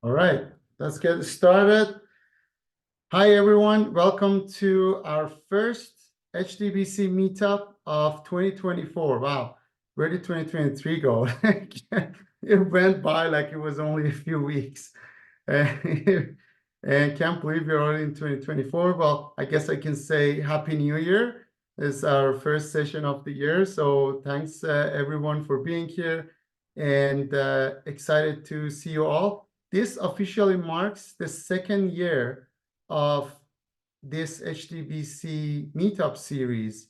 All right, let's get started. Hi, everyone. Welcome to our first HDBC Meetup of 2024. Wow, where did 2023 go? It went by like it was only a few weeks. And can't believe we're already in 2024. Well, I guess I can say Happy New Year. It's our first session of the year. So thanks, everyone, for being here, and excited to see you all. This officially marks the second year of this HDBC Meetup series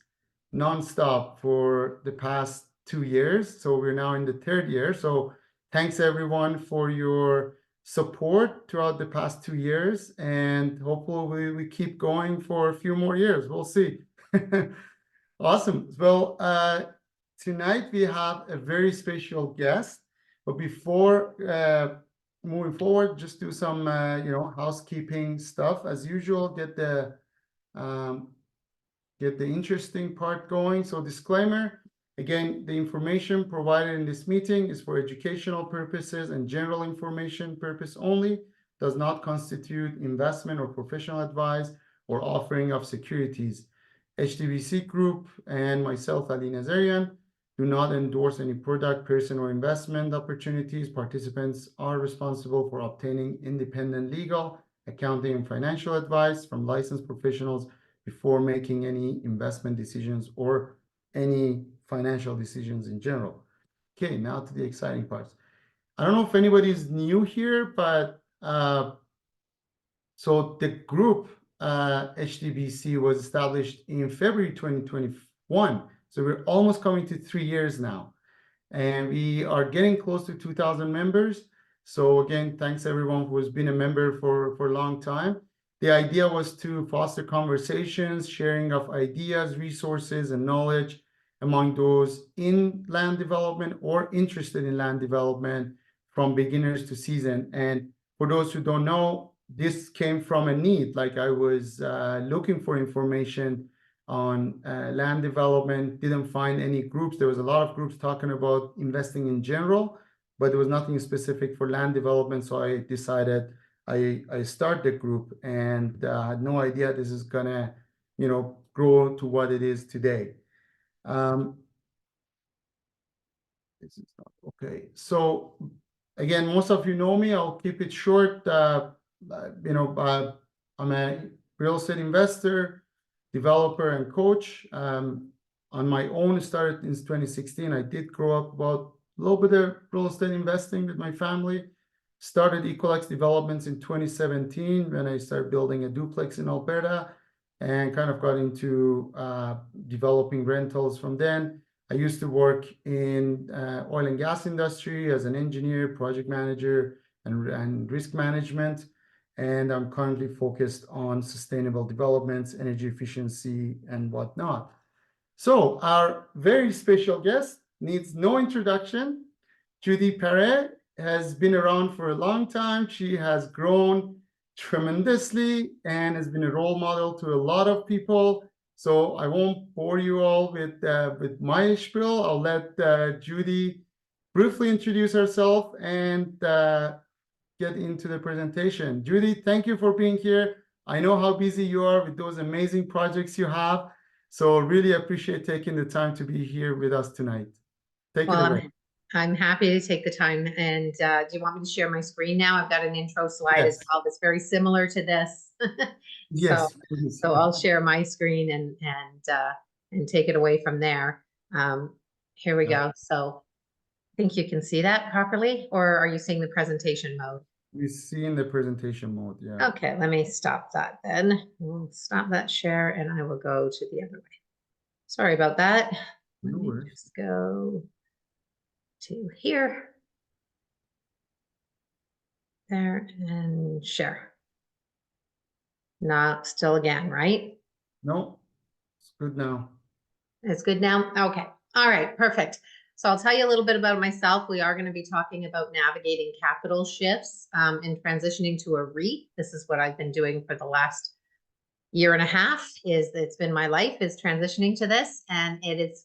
nonstop for the past 2 years. So we're now in the third year. So thanks everyone for your support throughout the past 2 years, and hopefully we keep going for a few more years. We'll see. Awesome. Well, tonight we have a very special guest, but before moving forward, just do some housekeeping stuff as usual. Get the interesting part going. So disclaimer, again, the information provided in this meeting is for educational purposes and general information purpose only, does not constitute investment or professional advice or offering of securities. HDBC Group and myself, Ali Nazarian, do not endorse any product, person, or investment opportunities. Participants are responsible for obtaining independent legal, accounting, and financial advice from licensed professionals before making any investment decisions or any financial decisions in general. Okay, now to the exciting parts. I don't know if anybody's new here, but so the group HDBC was established in February 2021. So we're almost coming to 3 years now. And we are getting close to 2,000 members. So again, thanks everyone who has been a member for a long time. The idea was to foster conversations, sharing of ideas, resources, and knowledge among those in land development or interested in land development, from beginners to seasoned. And for those who don't know, this came from a need. Like I was looking for information on land development, didn't find any groups. There was a lot of groups talking about investing in general, but there was nothing specific for land development. So I decided I start the group, and had no idea this is gonna, grow to what it is today. This is not okay. So again, most of you know me. I'll keep it short. I'm a real estate investor, developer, and coach. On my own, started in 2016. I did grow up about a little bit of real estate investing with my family. Started Ecolex Developments in 2017 when I started building a duplex in Alberta, and kind of got into developing rentals from then. I used to work in oil and gas industry as an engineer, project manager, and risk management. And I'm currently focused on sustainable developments, energy efficiency, and whatnot. So our very special guest needs no introduction. Judi Paré has been around for a long time. She has grown tremendously and has been a role model to a lot of people. So I won't bore you all with my spiel. I'll let Judi briefly introduce herself and get into the presentation. Judi, thank you for being here. I know how busy you are with those amazing projects you have. So really appreciate taking the time to be here with us tonight. Take it away. I'm happy to take the time. And do you want me to share my screen now? I've got an intro slide as well that's very similar to this. Yes. So I'll share my screen and take it away from there. Here we go. So I think you can see that properly, or are you seeing the presentation mode? We see in the presentation mode, yeah. Okay, let me stop that then. We'll stop that share and I will go to the other way. Sorry about that. Let me just go to here. There and share. Not still again, right? No, it's good now. It's good now? Okay. All right, perfect. So I'll tell you a little bit about myself. We are going to be talking about navigating capital shifts and transitioning to a REIT. This is what I've been doing for the last year and a half. It's been my life is transitioning to this, and it's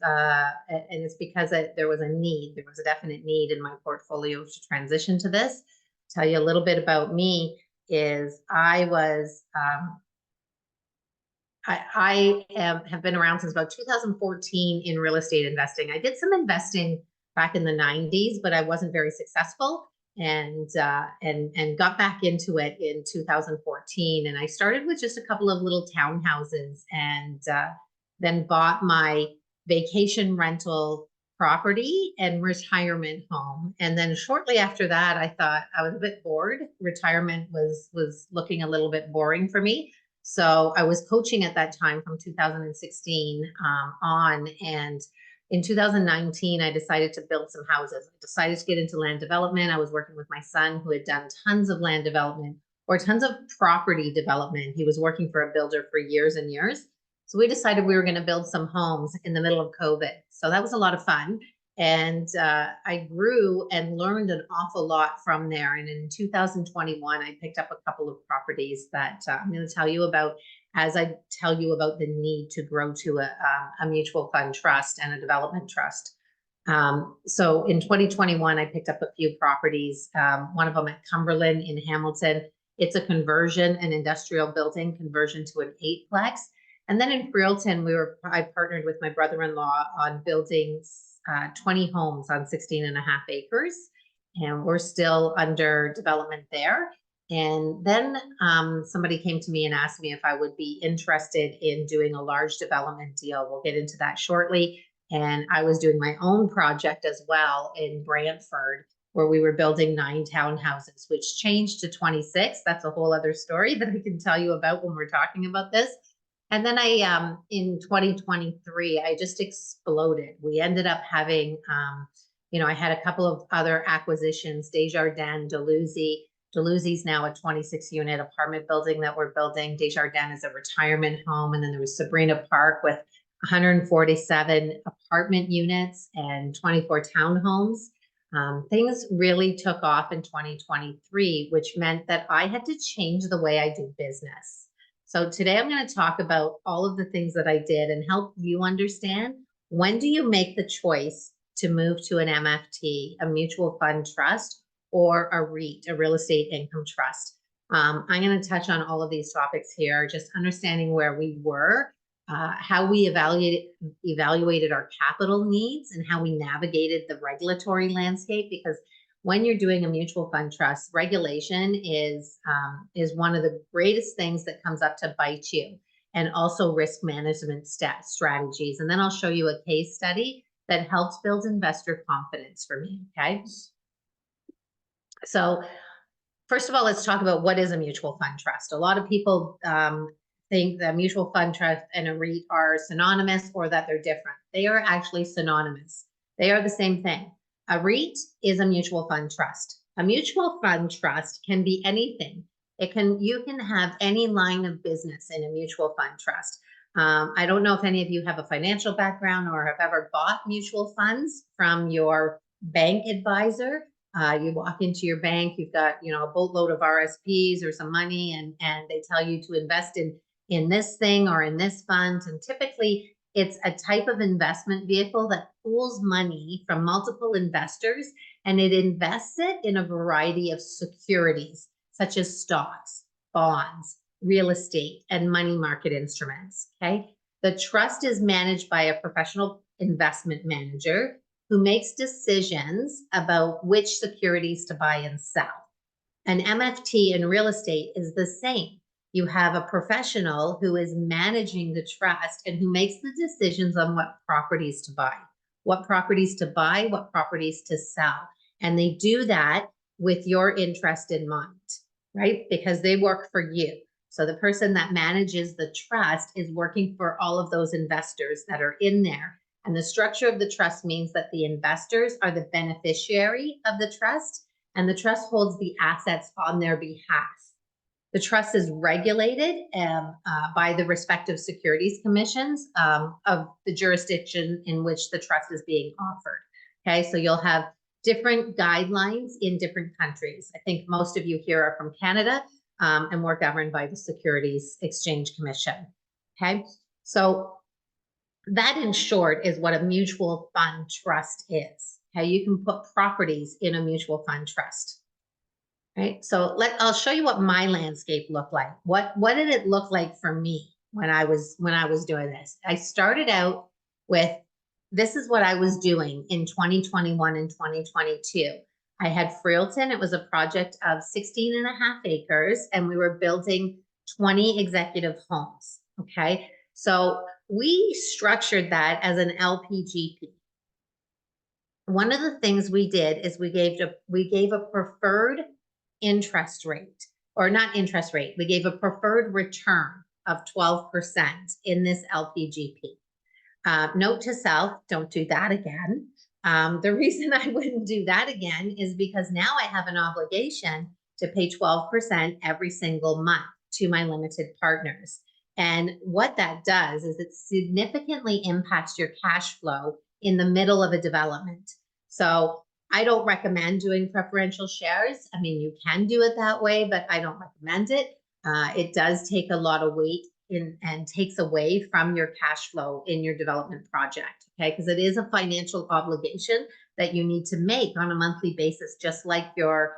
because there was a need. There was a definite need in my portfolio to transition to this, tell you a little bit about me is I was, have been around since about 2014 in real estate investing. I did some investing back in the 90s, but I wasn't very successful, and got back into it in 2014. And I started with just a couple of little townhouses, and then bought my vacation rental property and retirement home. And then shortly after that, I thought I was a bit bored. Retirement was looking a little bit boring for me. So I was coaching at that time from 2016 on, and in 2019, I decided to build some houses. I decided to get into land development. I was working with my son, who had done tons of land development or tons of property development. He was working for a builder for years and years. So we decided we were going to build some homes in the middle of COVID. So that was a lot of fun. And I grew and learned an awful lot from there. And in 2021, I picked up a couple of properties that I'm going to tell you about as I tell you about the need to grow to a mutual fund trust and a development trust. So in 2021, I picked up a few properties, one of them at Cumberland in Hamilton. It's a conversion, an industrial building conversion to an 8-plex. And then in Freelton, I partnered with my brother-in-law on building 20 homes on 16.5 acres. And we're still under development there. And then somebody came to me and asked me if I would be interested in doing a large development deal. We'll get into that shortly. And I was doing my own project as well in Brantford, where we were building 9 townhouses, which changed to 26. That's a whole other story that I can tell you about when we're talking about this. And then in 2023, I just exploded. We ended up having, I had a couple of other acquisitions, Desjardins, Dalhousie. Dalhousie's now a 26-unit apartment building that we're building. Desjardins is a retirement home. And then there was Sabrina Park with 147 apartment units and 24 townhomes. Things really took off in 2023, which meant that I had to change the way I do business. So today I'm going to talk about all of the things that I did and help you understand, when do you make the choice to move to an MFT, a mutual fund trust, or a REIT, a real estate income trust. I'm going to touch on all of these topics here, just understanding where we were, how we evaluated our capital needs, and how we navigated the regulatory landscape. Because when you're doing a mutual fund trust, regulation is one of the greatest things that comes up to bite you, and also risk management strategies. And then I'll show you a case study that helps build investor confidence for me, okay? So first of all, let's talk about what is a mutual fund trust. A lot of people think that mutual fund trust and a REIT are synonymous, or that they're different. They are actually synonymous. They are the same thing. A REIT is a mutual fund trust. A mutual fund trust can be anything. You can have any line of business in a mutual fund trust. I don't know if any of you have a financial background or have ever bought mutual funds from your bank advisor. You walk into your bank, you've got, a boatload of RSPs or some money, and they tell you to invest in this thing or in this fund. And typically it's a type of investment vehicle that pools money from multiple investors, and it invests it in a variety of securities, such as stocks, bonds, real estate, and money market instruments, okay? The trust is managed by a professional investment manager who makes decisions about which securities to buy and sell. An MFT in real estate is the same. You have a professional who is managing the trust and who makes the decisions on what properties to buy, what properties to sell. And they do that with your interest in mind, right? Because they work for you. So the person that manages the trust is working for all of those investors that are in there. And the structure of the trust means that the investors are the beneficiary of the trust, and the trust holds the assets on their behalf. The trust is regulated by the respective securities commissions of the jurisdiction in which the trust is being offered. Okay, so you'll have different guidelines in different countries. I think most of you here are from Canada, and we're governed by the Securities Exchange Commission. Okay, so that, in short, is what a mutual fund trust is. Okay, you can put properties in a mutual fund trust. right? So I'll show you what my landscape looked like. What did it look like for me when I was doing this? I started out with, this is what I was doing in 2021 and 2022. I had Freelton. It was a project of 16.5 acres, and we were building 20 executive homes. Okay. So we structured that as an LPGP. One of the things we did is we gave a preferred interest rate, or not interest rate, we gave a preferred return of 12% in this LPGP. Note to self, don't do that again. The reason I wouldn't do that again is because now I have an obligation to pay 12% every single month to my limited partners. And what that does is it significantly impacts your cash flow in the middle of a development. So I don't recommend doing preferential shares. I mean, you can do it that way, but I don't recommend it. It does take a lot of weight and takes away from your cash flow in your development project, okay? Because it is a financial obligation that you need to make on a monthly basis, just like your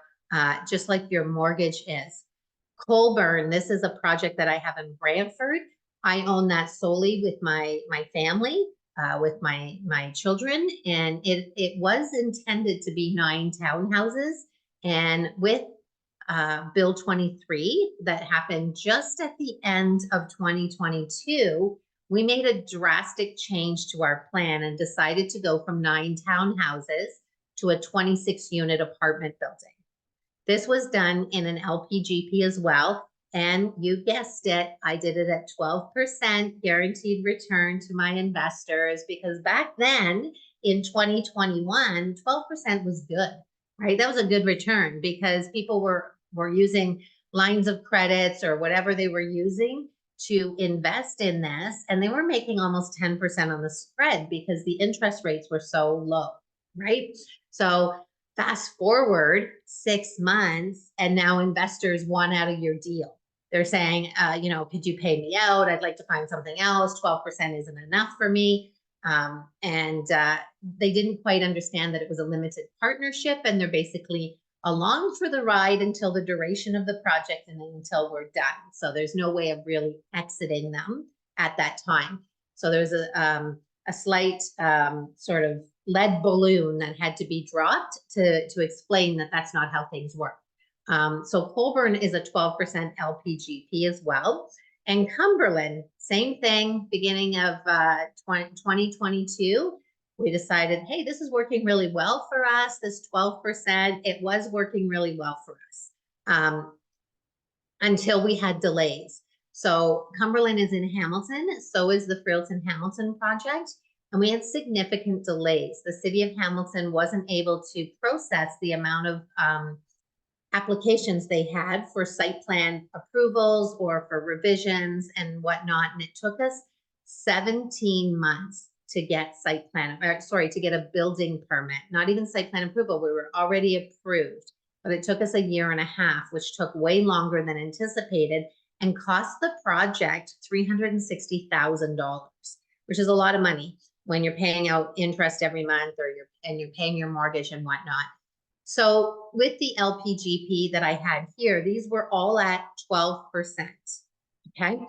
mortgage is. Colburn, this is a project that I have in Brantford. I own that solely with my family, with my children, and it was intended to be 9 townhouses. And with Bill 23 that happened just at the end of 2022, we made a drastic change to our plan and decided to go from 9 townhouses to a 26-unit apartment building. This was done in an LPGP as well. And you guessed it, I did it at 12% guaranteed return to my investors, because back then in 2021, 12% was good, right? That was a good return because people were using lines of credits or whatever they were using to invest in this. And they were making almost 10% on the spread because the interest rates were so low, right? So fast forward 6 months, and now investors want out of your deal. They're saying, could you pay me out? I'd like to find something else. 12% isn't enough for me. They didn't quite understand that it was a limited partnership, and they're basically along for the ride until the duration of the project and then until we're done. So there's no way of really exiting them at that time. So there's a slight sort of lead balloon that had to be dropped to explain that that's not how things work. So Colburn is a 12% LPGP as well. And Cumberland, same thing, beginning of 2022, we decided, hey, this is working really well for us, this 12%. It was working really well for us until we had delays. So Cumberland is in Hamilton, so is the Freelton Hamilton project. And we had significant delays. The city of Hamilton wasn't able to process the amount of applications they had for site plan approvals or for revisions and whatnot. And it took us 17 months to get to get a building permit, not even site plan approval. We were already approved, but it took us 1.5 years, which took way longer than anticipated and cost the project $360,000, which is a lot of money when you're paying out interest every month or you're paying your mortgage and whatnot. So with the LPGP that I had here, these were all at 12%. Okay.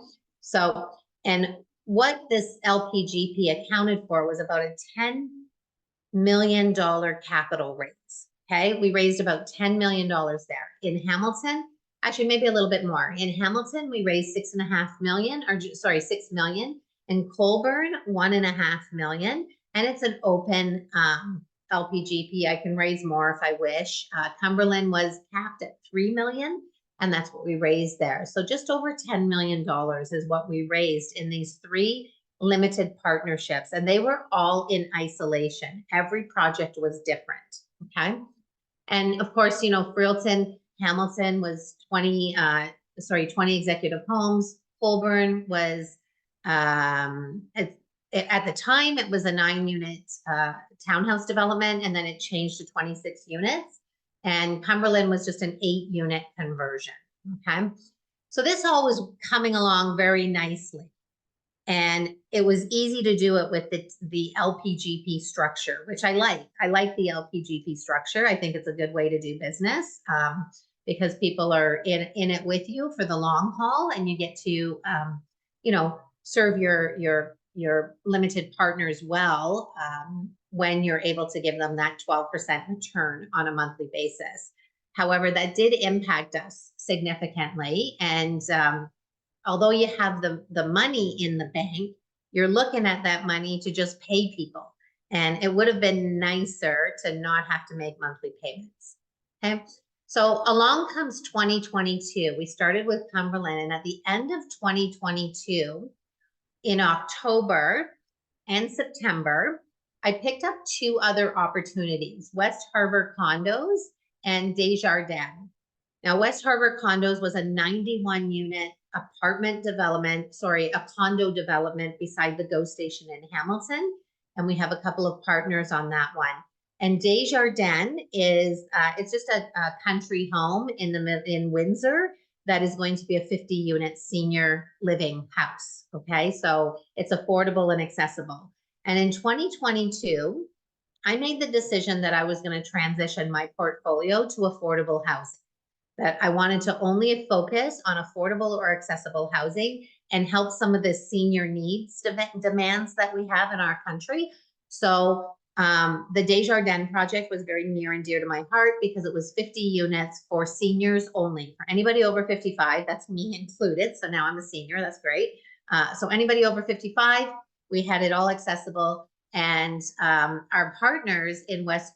So, and what this LPGP accounted for was about a $10 million capital raise. Okay. We raised about $10 million there. In Hamilton, actually maybe a little bit more. In Hamilton, we raised $6 million. In Colburn, $1.5 million. And it's an open LPGP. I can raise more if I wish. Cumberland was capped at $3 million, and that's what we raised there. So just over $10 million is what we raised in these 3 limited partnerships, and they were all in isolation. Every project was different. Okay. And of course, Freelton Hamilton was 20 executive homes. Colburn was at the time, it was a 9-unit townhouse development, and then it changed to 26 units. And Cumberland was just an 8-unit conversion. Okay. So this all was coming along very nicely. And it was easy to do it with the LPGP structure, which I like. I like the LPGP structure. I think it's a good way to do business because people are in it with you for the long haul, and you get to, you know, serve your limited partners well, when you're able to give them that 12% return on a monthly basis. However, that did impact us significantly. And although you have the money in the bank, you're looking at that money to just pay people. And it would have been nicer to not have to make monthly payments. Okay. So along comes 2022. We started with Cumberland, and at the end of 2022, in October and September, I picked up two other opportunities, West Harbor Condos and Desjardins. Now, West Harbor Condos was a 91 unit apartment development, a condo development beside the GO station in Hamilton. And we have a couple of partners on that one. And Desjardins is, it's just a country home in Windsor that is going to be a 50 unit senior living house. Okay, so it's affordable and accessible. And in 2022, I made the decision that I was going to transition my portfolio to affordable housing, that I wanted to only focus on affordable or accessible housing and help some of the senior needs demands that we have in our country. So the Desjardins project was very near and dear to my heart because it was 50 units for seniors only. For anybody over 55, that's me included. So now I'm a senior, that's great. So anybody over 55, we had it all accessible. And our partners in West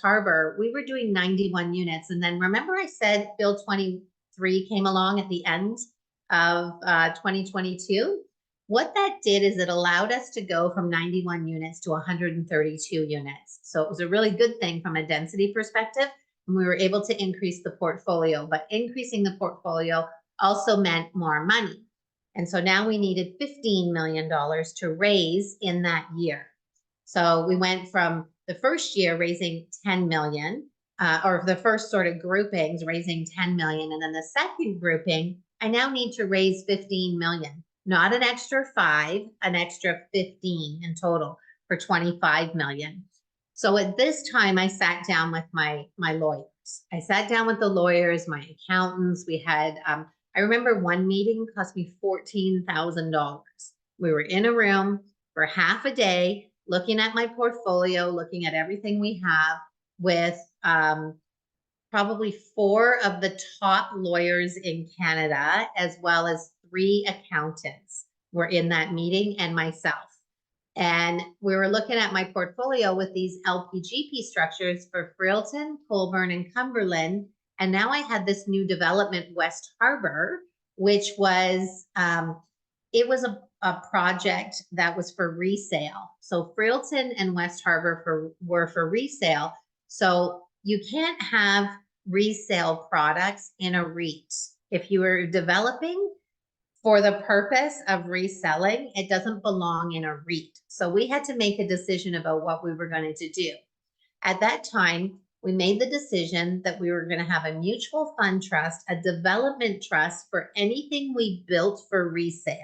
Harbor, we were doing 91 units. And then remember I said Bill 23 came along at the end of 2022? What that did is it allowed us to go from 91 units to 132 units. So it was a really good thing from a density perspective. And we were able to increase the portfolio, but increasing the portfolio also meant more money. And so now we needed $15 million to raise in that year. So we went from the first year raising 10 million, or the first sort of groupings raising 10 million. And then the second grouping, I now need to raise 15 million, not an extra 5, an extra 15 in total for 25 million. So at this time, I sat down with my lawyers. I sat down with the lawyers, my accountants. We had, I remember one meeting cost me $14,000. We were in a room for half a day, looking at my portfolio, looking at everything we have with probably 4 of the top lawyers in Canada, as well as 3 accountants were in that meeting, and myself. And we were looking at my portfolio with these LPGP structures for Freelton, Colborne, and Cumberland. And now I had this new development, West Harbor, which was, it was a project that was for resale. So Freelton and West Harbor were for resale. So you can't have resale products in a REIT. If you were developing for the purpose of reselling, it doesn't belong in a REIT. So we had to make a decision about what we were going to do. At that time, we made the decision that we were going to have a mutual fund trust, a development trust for anything we built for resale.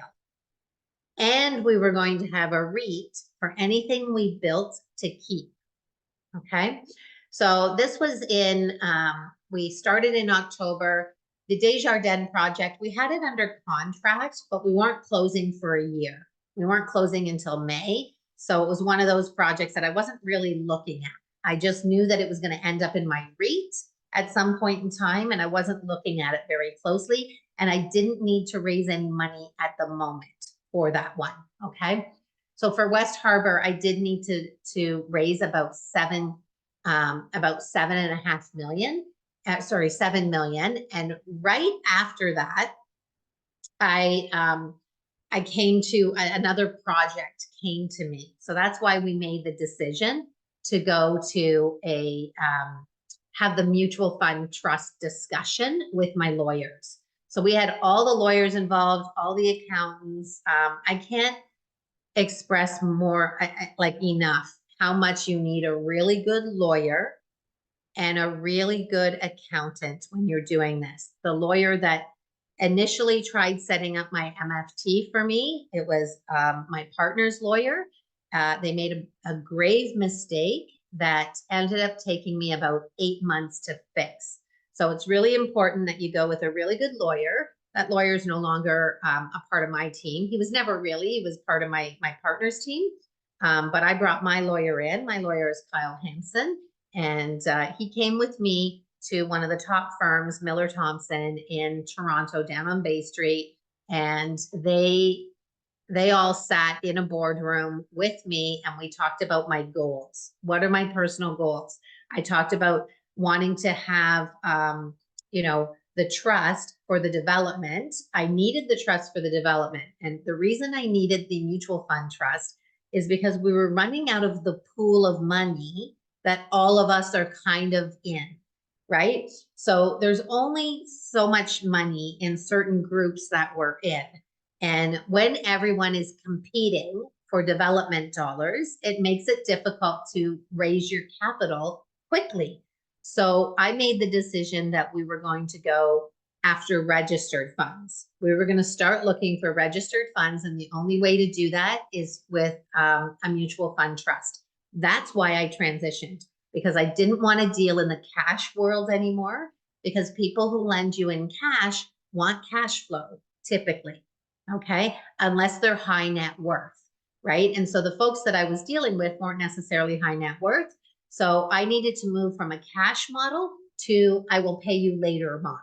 And we were going to have a REIT for anything we built to keep. Okay. So this was in, we started in October. The Desjardins project, we had it under contract, but we weren't closing for a year. We weren't closing until May. So it was one of those projects that I wasn't really looking at. I just knew that it was going to end up in my REIT at some point in time, and I wasn't looking at it very closely. And I didn't need to raise any money at the moment for that one. Okay. So for West Harbor, I did need to raise about 7.5 million. 7 million. And right after that, I came to another project came to me. So that's why we made the decision to go to have the mutual fund trust discussion with my lawyers. So we had all the lawyers involved, all the accountants. I can't express more enough how much you need a really good lawyer and a really good accountant when you're doing this. The lawyer that initially tried setting up my MFT for me, it was my partner's lawyer. They made a grave mistake that ended up taking me about 8 months to fix. So it's really important that you go with a really good lawyer. That lawyer is no longer a part of my team. He was never really, he was part of my partner's team. But I brought my lawyer in. My lawyer is Kyle Hansen, and he came with me to one of the top firms, Miller Thompson in Toronto, down on Bay Street. And they all sat in a boardroom with me, and we talked about my goals. What are my personal goals? I talked about wanting to have, the trust for the development. I needed the trust for the development. And the reason I needed the mutual fund trust is because we were running out of the pool of money that all of us are kind of in, right? So there's only so much money in certain groups that we're in. And when everyone is competing for development dollars, it makes it difficult to raise your capital quickly. So I made the decision that we were going to go after registered funds. We were going to start looking for registered funds, and the only way to do that is with a mutual fund trust. That's why I transitioned, because I didn't want to deal in the cash world anymore, because people who lend you in cash want cash flow typically, okay, unless they're high net worth, right? And so the folks that I was dealing with weren't necessarily high net worth. So I needed to move from a cash model to I will pay you later model.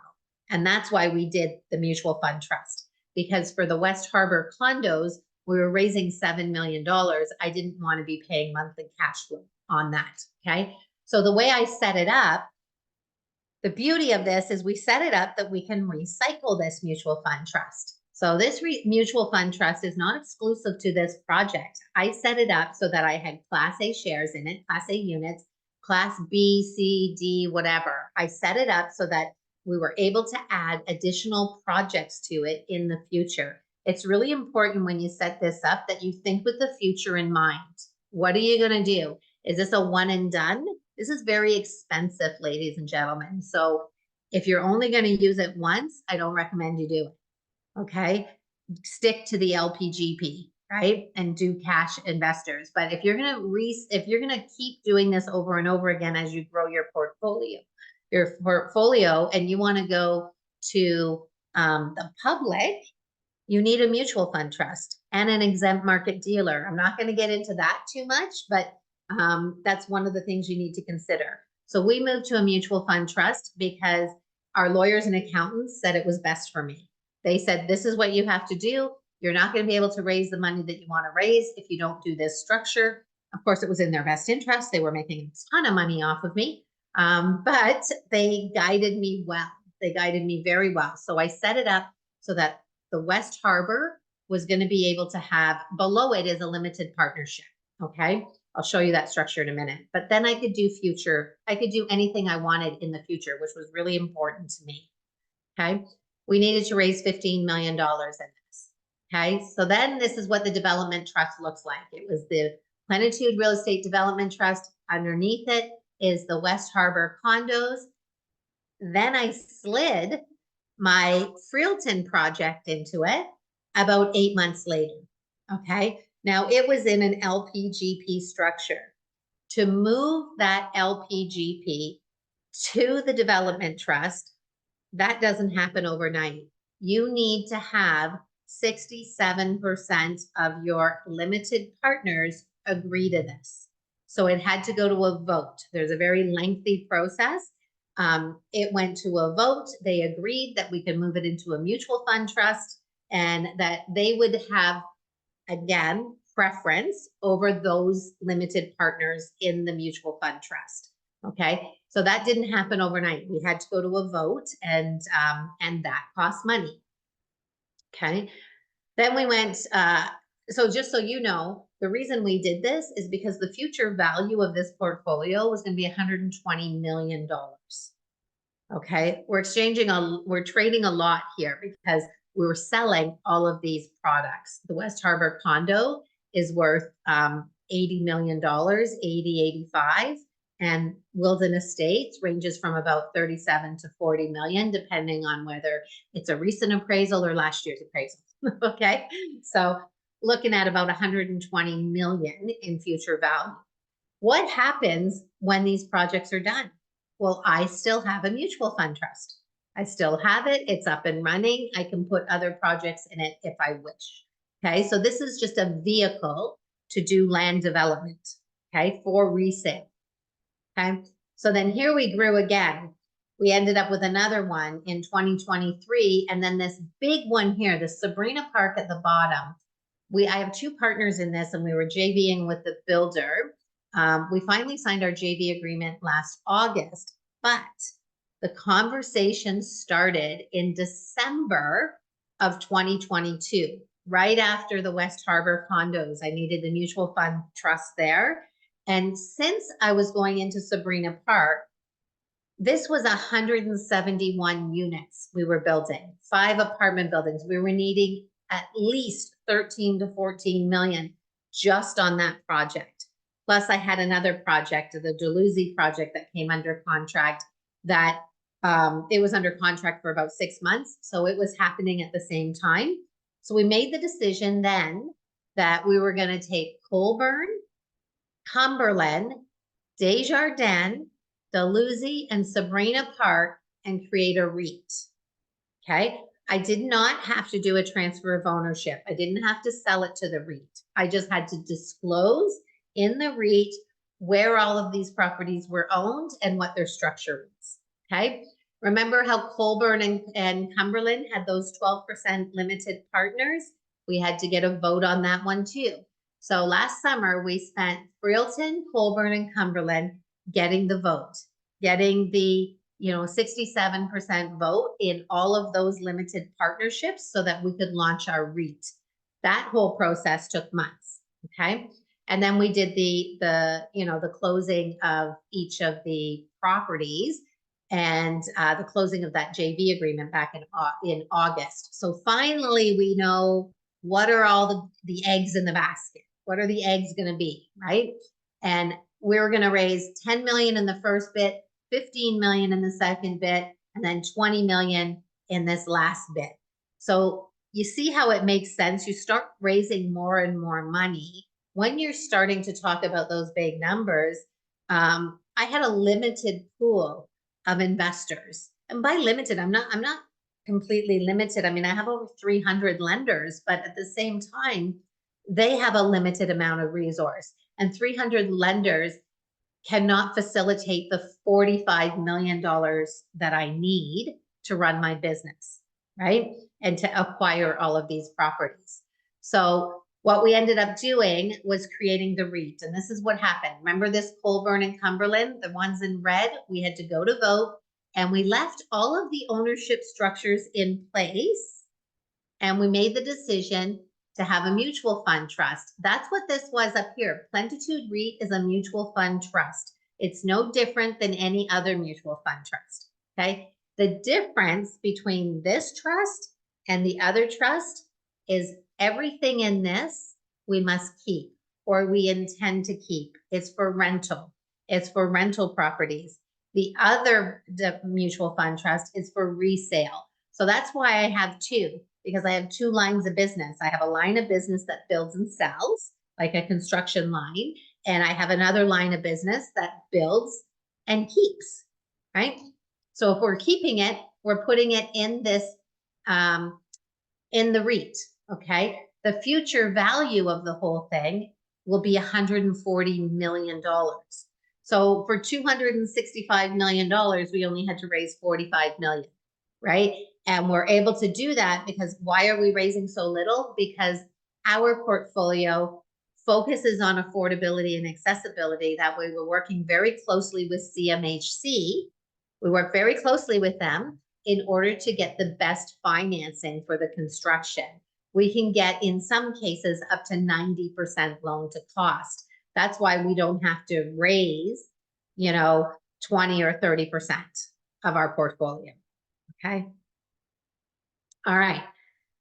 And that's why we did the mutual fund trust, because for the West Harbor condos, we were raising $7 million. I didn't want to be paying monthly cash flow on that, okay? So the way I set it up, the beauty of this is we set it up that we can recycle this mutual fund trust. So this mutual fund trust is not exclusive to this project. I set it up so that I had Class A shares in it, Class A units, Class B, C, D, whatever. I set it up so that we were able to add additional projects to it in the future. It's really important when you set this up that you think with the future in mind. What are you going to do? Is this a one and done? This is very expensive, ladies and gentlemen. So if you're only going to use it once, I don't recommend you do it. Okay, stick to the LPGP, right? And do cash investors. But if you're gonna keep doing this over and over again as you grow your portfolio, and you want to go to the public, you need a mutual fund trust and an exempt market dealer. I'm not going to get into that too much, but that's one of the things you need to consider. So we moved to a mutual fund trust because our lawyers and accountants said it was best for me. They said, this is what you have to do. You're not going to be able to raise the money that you want to raise if you don't do this structure. Of course, it was in their best interest. They were making a ton of money off of me, but they guided me well. They guided me very well. So I set it up so that the West Harbor was going to be able to have, below it is a limited partnership, okay? I'll show you that structure in a minute. But then I could do anything I wanted in the future, which was really important to me, okay? We needed to raise $15 million in this, okay? So then this is what the development trust looks like. It was the Plentitude Real Estate Development Trust. Underneath it is the West Harbor condos. Then I slid my Freelton project into it about 8 months later, okay? Now it was in an LPGP structure. To move that LPGP to the development trust, that doesn't happen overnight. You need to have 67% of your limited partners agree to this. So it had to go to a vote. There's a very lengthy process. It went to a vote. They agreed that we could move it into a mutual fund trust and that they would have, again, preference over those limited partners in the mutual fund trust. Okay, so that didn't happen overnight. We had to go to a vote, and that cost money. Okay, then we went. So just so you know, the reason we did this is because the future value of this portfolio was going to be $120 million. Okay, we're trading a lot here because we were selling all of these products. The West Harbor condo is worth $80 million, 85. And Wilden Estates ranges from about 37 to 40 million, depending on whether it's a recent appraisal or last year's appraisal. Okay, so looking at about 120 million in future value. What happens when these projects are done? Well, I still have a mutual fund trust. I still have it. It's up and running. I can put other projects in it if I wish. Okay, so this is just a vehicle to do land development, okay, for resale. Okay, so then here we grew again. We ended up with another one in 2023, and then this big one here, the Sabrina Park at the bottom. I have two partners in this, and we were JVing with the builder. We finally signed our JV agreement last August, but the conversation started in December of 2022, right after the West Harbor condos. I needed the mutual fund trust there. And since I was going into Sabrina Park, this was 171 units we were building, 5 apartment buildings. We were needing at least 13 to 14 million just on that project. Plus I had another project, the Dalhousie project, that came under contract that it was under contract for about 6 months. So it was happening at the same time. So we made the decision then that we were going to take Colborne, Cumberland, Desjardins, Dalhousie, and Sabrina Park and create a REIT. Okay. I did not have to do a transfer of ownership. I didn't have to sell it to the REIT. I just had to disclose in the REIT where all of these properties were owned and what their structure was. Okay. Remember how Colborne and Cumberland had those 12% limited partners? We had to get a vote on that one too. So last summer we spent Freelton, Colborne, and Cumberland getting the vote, getting the 67% vote in all of those limited partnerships so that we could launch our REIT. That whole process took months. Okay. And then we did the closing of each of the properties and the closing of that JV agreement back in August. So finally we know what are all the eggs in the basket. What are the eggs going to be, right? And we're going to raise 10 million in the first bit, 15 million in the second bit, and then 20 million in this last bit. So you see how it makes sense. You start raising more and more money when you're starting to talk about those big numbers. I had a limited pool of investors, and by limited, I'm not completely limited. I mean, I have over 300 lenders, but at the same time, they have a limited amount of resource, and 300 lenders cannot facilitate the $45 million that I need to run my business, right? And to acquire all of these properties. So what we ended up doing was creating the REIT. And this is what happened. Remember this Colborne and Cumberland, the ones in red? We had to go to vote, and we left all of the ownership structures in place. And we made the decision to have a mutual fund trust. That's what this was up here. Plentitude REIT is a mutual fund trust. It's no different than any other mutual fund trust, okay? The difference between this trust and the other trust is everything in this we must keep, or we intend to keep. It's for rental. It's for rental properties. The other mutual fund trust is for resale. So that's why I have two, because I have two lines of business. I have a line of business that builds and sells, like a construction line, and I have another line of business that builds and keeps, right? So if we're keeping it, we're putting it in this, in the REIT, okay? The future value of the whole thing will be $140 million. So for $265 million, we only had to raise 45 million, right? And we're able to do that because why are we raising so little? Because our portfolio focuses on affordability and accessibility. That way we're working very closely with CMHC. We work very closely with them in order to get the best financing for the construction. We can get, in some cases, up to 90% loan to cost. That's why we don't have to raise, 20 or 30% of our portfolio, okay? All right,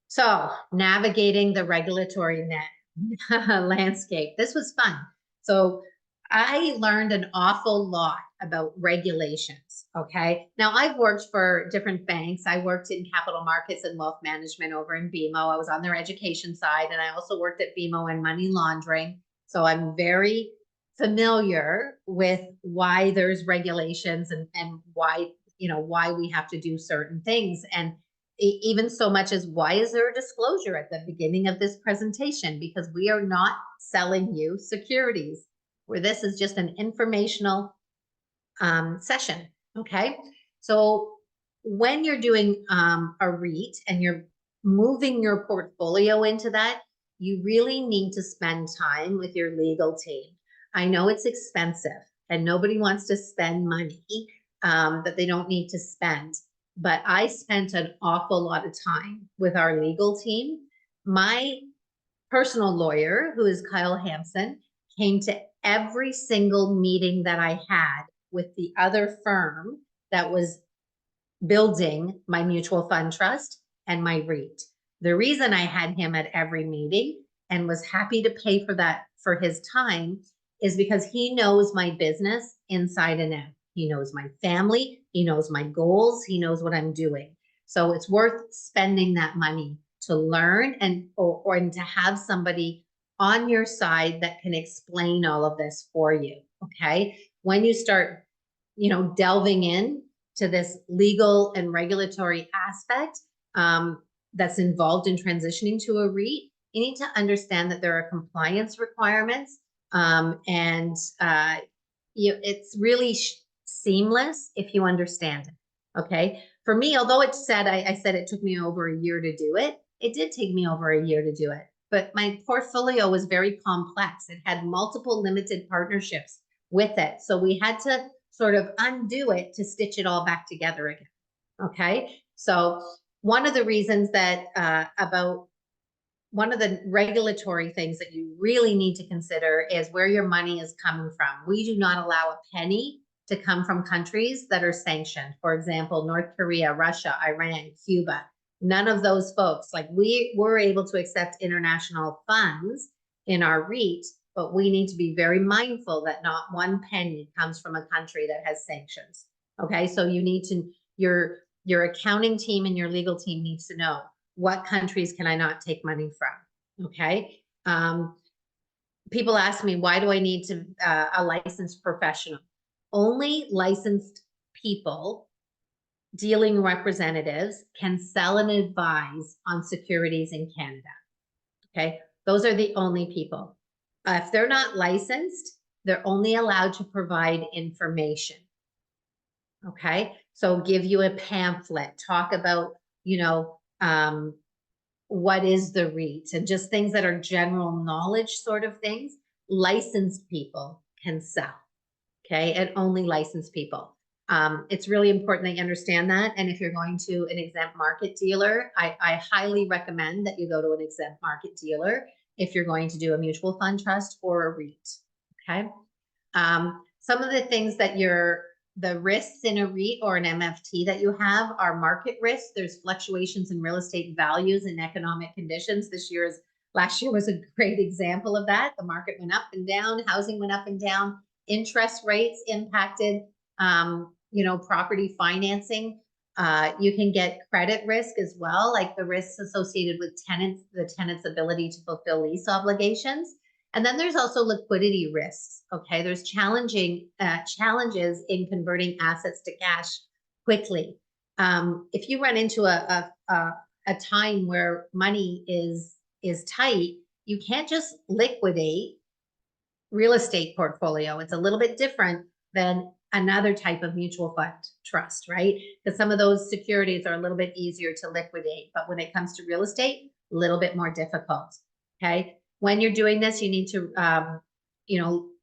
so navigating the regulatory landscape. This was fun. So I learned an awful lot about regulations, okay? Now I've worked for different banks. I worked in capital markets and wealth management over in BMO. I was on their education side, and I also worked at BMO in money laundering. So I'm very familiar with why there's regulations and why, why we have to do certain things. And even so much as, why is there a disclosure at the beginning of this presentation? Because we are not selling you securities, where this is just an informational session. Okay. So when you're doing a REIT and you're moving your portfolio into that, you really need to spend time with your legal team. I know it's expensive and nobody wants to spend money that they don't need to spend, but I spent an awful lot of time with our legal team. My personal lawyer, who is Kyle Hampson, came to every single meeting that I had with the other firm that was building my mutual fund trust and my REIT. The reason I had him at every meeting and was happy to pay for that, for his time, is because he knows my business inside and out. He knows my family, he knows my goals, he knows what I'm doing. So it's worth spending that money to learn and to have somebody on your side that can explain all of this for you. Okay. When you start, delving in to this legal and regulatory aspect that's involved in transitioning to a REIT, you need to understand that there are compliance requirements, it's really seamless if you understand it. Okay. For me, although it said, I said it took me over a year to do it, it did take me over a year to do it. But my portfolio was very complex. It had multiple limited partnerships with it. So we had to sort of undo it to stitch it all back together again. Okay. So one of the reasons that one of the regulatory things that you really need to consider is where your money is coming from. We do not allow a penny to come from countries that are sanctioned. For example, North Korea, Russia, Iran, Cuba. None of those folks. Like, we were able to accept international funds in our REIT, but we need to be very mindful that not one penny comes from a country that has sanctions. Okay, so you need to, your accounting team and your legal team needs to know, what countries can I not take money from? Okay. People ask me, why do I need to a licensed professional? Only licensed people, dealing representatives, can sell and advise on securities in Canada. Okay. Those are the only people. If they're not licensed, they're only allowed to provide information. Okay. So give you a pamphlet, talk about, what is the REIT, and just things that are general knowledge sort of things. Licensed people can sell. Okay. And only licensed people. It's really important that you understand that. And if you're going to an exempt market dealer, I highly recommend that you go to an exempt market dealer if you're going to do a mutual fund trust or a REIT. Okay. Some of the things that the risks in a REIT or an MFT that you have are market risks. There's fluctuations in real estate values and economic conditions. Last year was a great example of that. The market went up and down, housing went up and down, interest rates impacted, property financing. You can get credit risk as well, like the risks associated with the tenant's ability to fulfill lease obligations. And then there's also liquidity risks. Okay, there's challenges in converting assets to cash quickly. If you run into a time where money is tight, you can't just liquidate real estate portfolio. It's a little bit different than another type of mutual fund trust, right? Because some of those securities are a little bit easier to liquidate, but when it comes to real estate, a little bit more difficult. Okay. When you're doing this, you need to,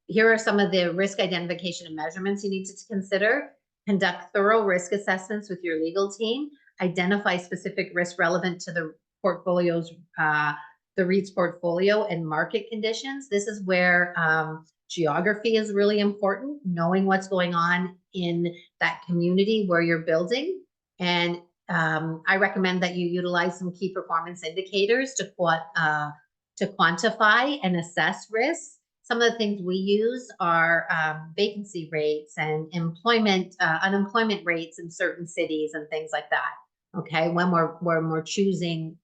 here are some of the risk identification and measurements you need to consider. Conduct thorough risk assessments with your legal team. Identify specific risks relevant to the portfolio's, the REIT's portfolio and market conditions. This is where geography is really important, knowing what's going on in that community where you're building. And I recommend that you utilize some key performance indicators to quantify and assess risks. Some of the things we use are vacancy rates and unemployment rates in certain cities and things like that. Okay, when we're choosing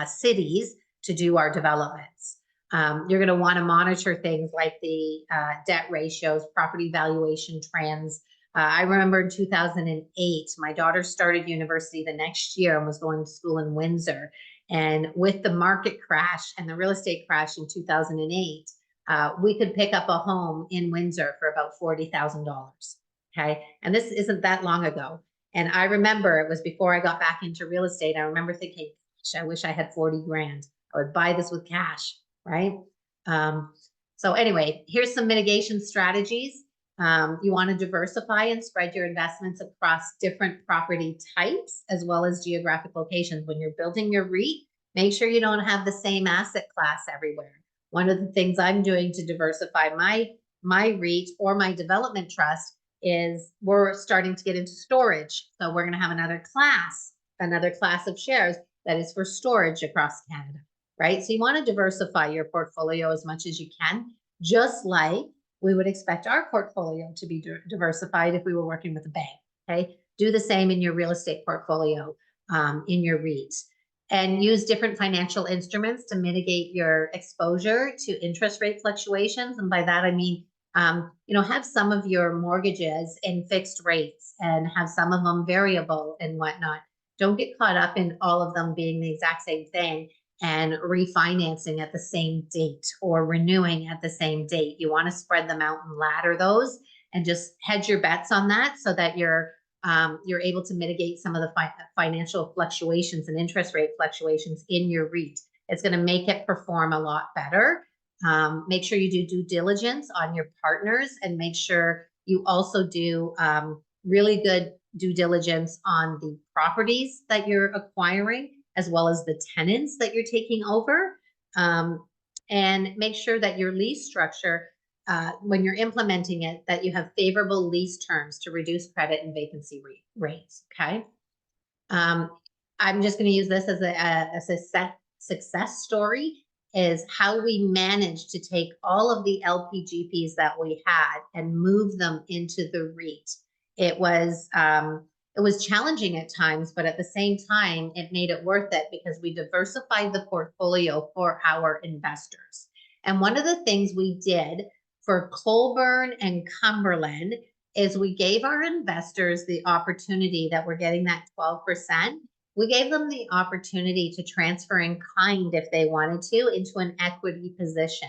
cities to do our developments. You're going to want to monitor things like the debt ratios, property valuation trends. I remember in 2008, my daughter started university the next year and was going to school in Windsor. And with the market crash and the real estate crash in 2008, we could pick up a home in Windsor for about $40,000. Okay. And this isn't that long ago. And I remember it was before I got back into real estate. I remember thinking, gosh, I wish I had 40 grand. I would buy this with cash, right? So anyway, here's some mitigation strategies. You want to diversify and spread your investments across different property types as well as geographic locations. When you're building your REIT, make sure you don't have the same asset class everywhere. One of the things I'm doing to diversify my REIT or my development trust is we're starting to get into storage. So we're going to have another class of shares that is for storage across Canada, right? So you want to diversify your portfolio as much as you can, just like we would expect our portfolio to be diversified if we were working with a bank, okay? Do the same in your real estate portfolio, in your REIT. And use different financial instruments to mitigate your exposure to interest rate fluctuations. And by that, I mean, have some of your mortgages in fixed rates and have some of them variable and whatnot. Don't get caught up in all of them being the exact same thing and refinancing at the same date or renewing at the same date. You want to spread them out and ladder those and just hedge your bets on that so that you're able to mitigate some of the financial fluctuations and interest rate fluctuations in your REIT. It's going to make it perform a lot better. Make sure you do due diligence on your partners and make sure you also do really good due diligence on the properties that you're acquiring, as well as the tenants that you're taking over. And make sure that your lease structure, when you're implementing it, that you have favorable lease terms to reduce credit and vacancy rates, okay? I'm just going to use this as a success story, is how we managed to take all of the LPGPs that we had and move them into the REIT. It was challenging at times, but at the same time, it made it worth it because we diversified the portfolio for our investors. And one of the things we did for Colborne and Cumberland is we gave our investors the opportunity that we're getting that 12%. We gave them the opportunity to transfer in kind if they wanted to into an equity position.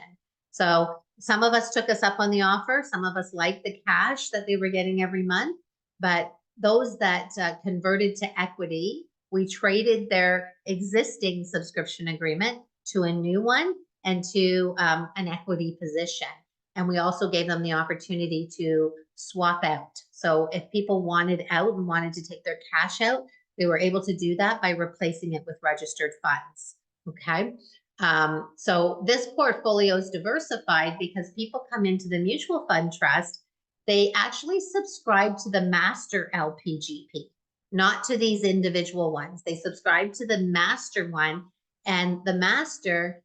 So some of us took us up on the offer. Some of us liked the cash that they were getting every month, but those that converted to equity, we traded their existing subscription agreement to a new one and to an equity position. And we also gave them the opportunity to swap out. So if people wanted out and wanted to take their cash out, they were able to do that by replacing it with registered funds, okay? So this portfolio is diversified because people come into the mutual fund trust, they actually subscribe to the master LPGP, not to these individual ones. They subscribe to the master one, and the master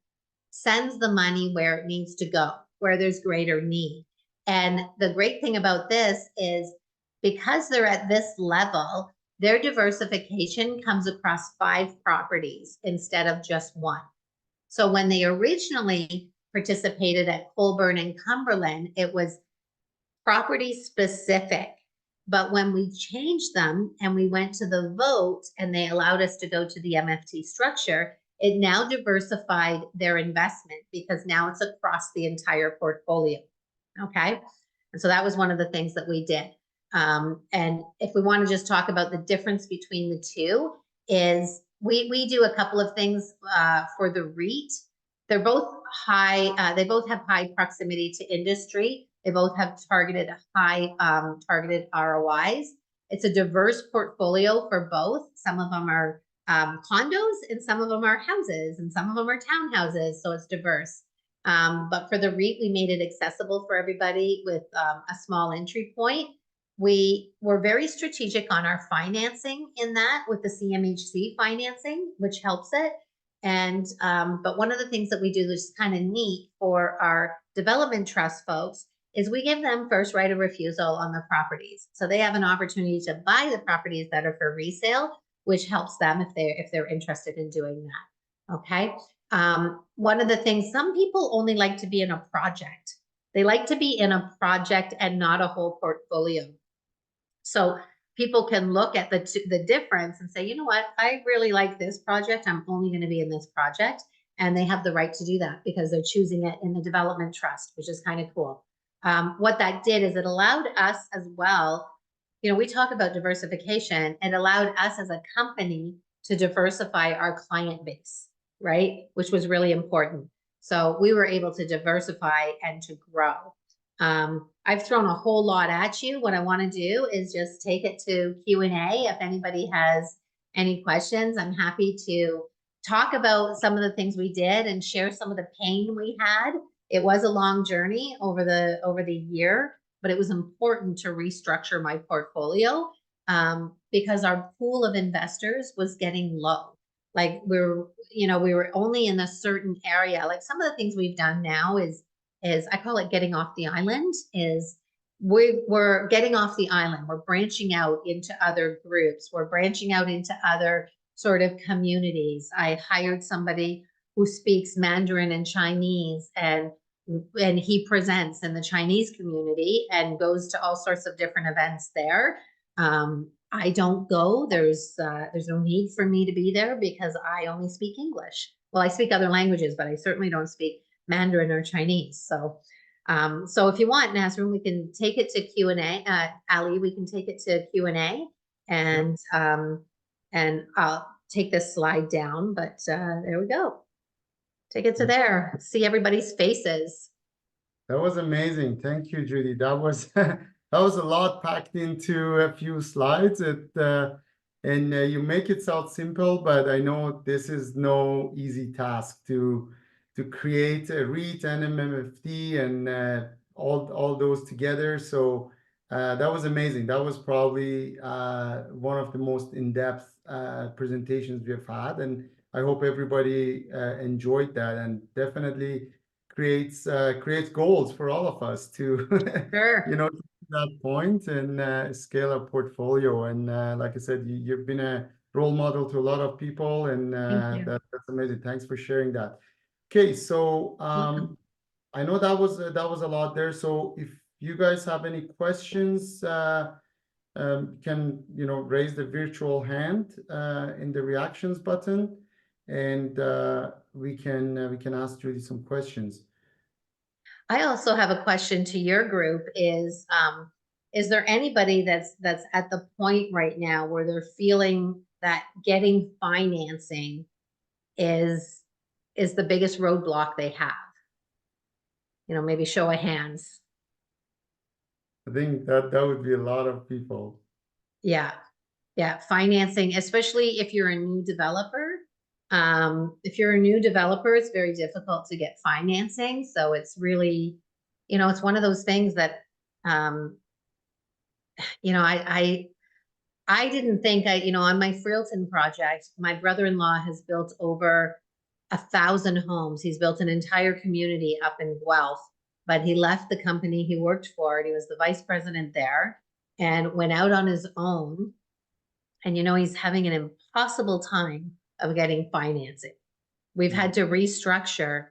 sends the money where it needs to go, where there's greater need. And the great thing about this is because they're at this level, their diversification comes across 5 properties instead of just 1. So when they originally participated at Colborne and Cumberland, it was property specific. But when we changed them and we went to the vote and they allowed us to go to the MFT structure, it now diversified their investment because now it's across the entire portfolio. Okay. And so that was one of the things that we did. And if we want to just talk about the difference between the two, is we do a couple of things for the REIT. They're both high, they both have high proximity to industry. They both have targeted ROIs. It's a diverse portfolio for both. Some of them are condos and some of them are houses and some of them are townhouses. So it's diverse. But for the REIT, we made it accessible for everybody with a small entry point. We were very strategic on our financing in that with the CMHC financing, which helps it. And but one of the things that we do that's kind of neat for our development trust folks is we give them first right of refusal on the properties. So they have an opportunity to buy the properties that are for resale, which helps them if they're interested in doing that. Okay. One of the things, some people only like to be in a project. They like to be in a project and not a whole portfolio. So people can look at the difference and say, you know what, I really like this project. I'm only going to be in this project. And they have the right to do that because they're choosing it in the development trust, which is kind of cool. What that did is it allowed us as well, you know, we talk about diversification. It allowed us as a company to diversify our client base, right? Which was really important. So we were able to diversify and to grow. I've thrown a whole lot at you. What I want to do is just take it to Q&A. If anybody has any questions, I'm happy to talk about some of the things we did and share some of the pain we had. It was a long journey over the year, but it was important to restructure my portfolio because our pool of investors was getting low. Like we were only in a certain area. Like some of the things we've done now is I call it getting off the island, is we're getting off the island. We're branching out into other groups. We're branching out into other sort of communities. I hired somebody who speaks Mandarin and Chinese, and he presents in the Chinese community and goes to all sorts of different events there. I don't go. There's no need for me to be there because I only speak English. Well, I speak other languages, but I certainly don't speak Mandarin or Chinese. So if you want, Nazrin, we can take it to Q&A. Ali, we can take it to Q&A, and I'll take this slide down, but there we go. Take it to there. See everybody's faces. That was amazing. Thank you, Judi. That was that was a lot packed into a few slides. You make it sound simple, but I know this is no easy task to create a REIT and MMFD and all those together. So that was amazing. That was probably one of the most in-depth presentations we have had, and I hope everybody enjoyed that, and definitely creates goals for all of us to Sure. to that point and scale our portfolio. And like I said, you've been a role model to a lot of people, and that's amazing. Thanks for sharing that. Okay, so I know that was a lot there. So if you guys have any questions, can raise the virtual hand in the reactions button, and we can ask Judi some questions. I also have a question to your group. Is there anybody that's at the point right now where they're feeling that getting financing is the biggest roadblock they have? Maybe show of hands. I think that would be a lot of people. Yeah. Financing, especially if you're a new developer. If you're a new developer, it's very difficult to get financing. So it's really, it's one of those things that, I didn't think on my Freelton project, my brother-in-law has built over 1,000 homes. He's built an entire community up in Guelph, but he left the company he worked for, and he was the vice president there, and went out on his own. And he's having an impossible time of getting financing. We've had to restructure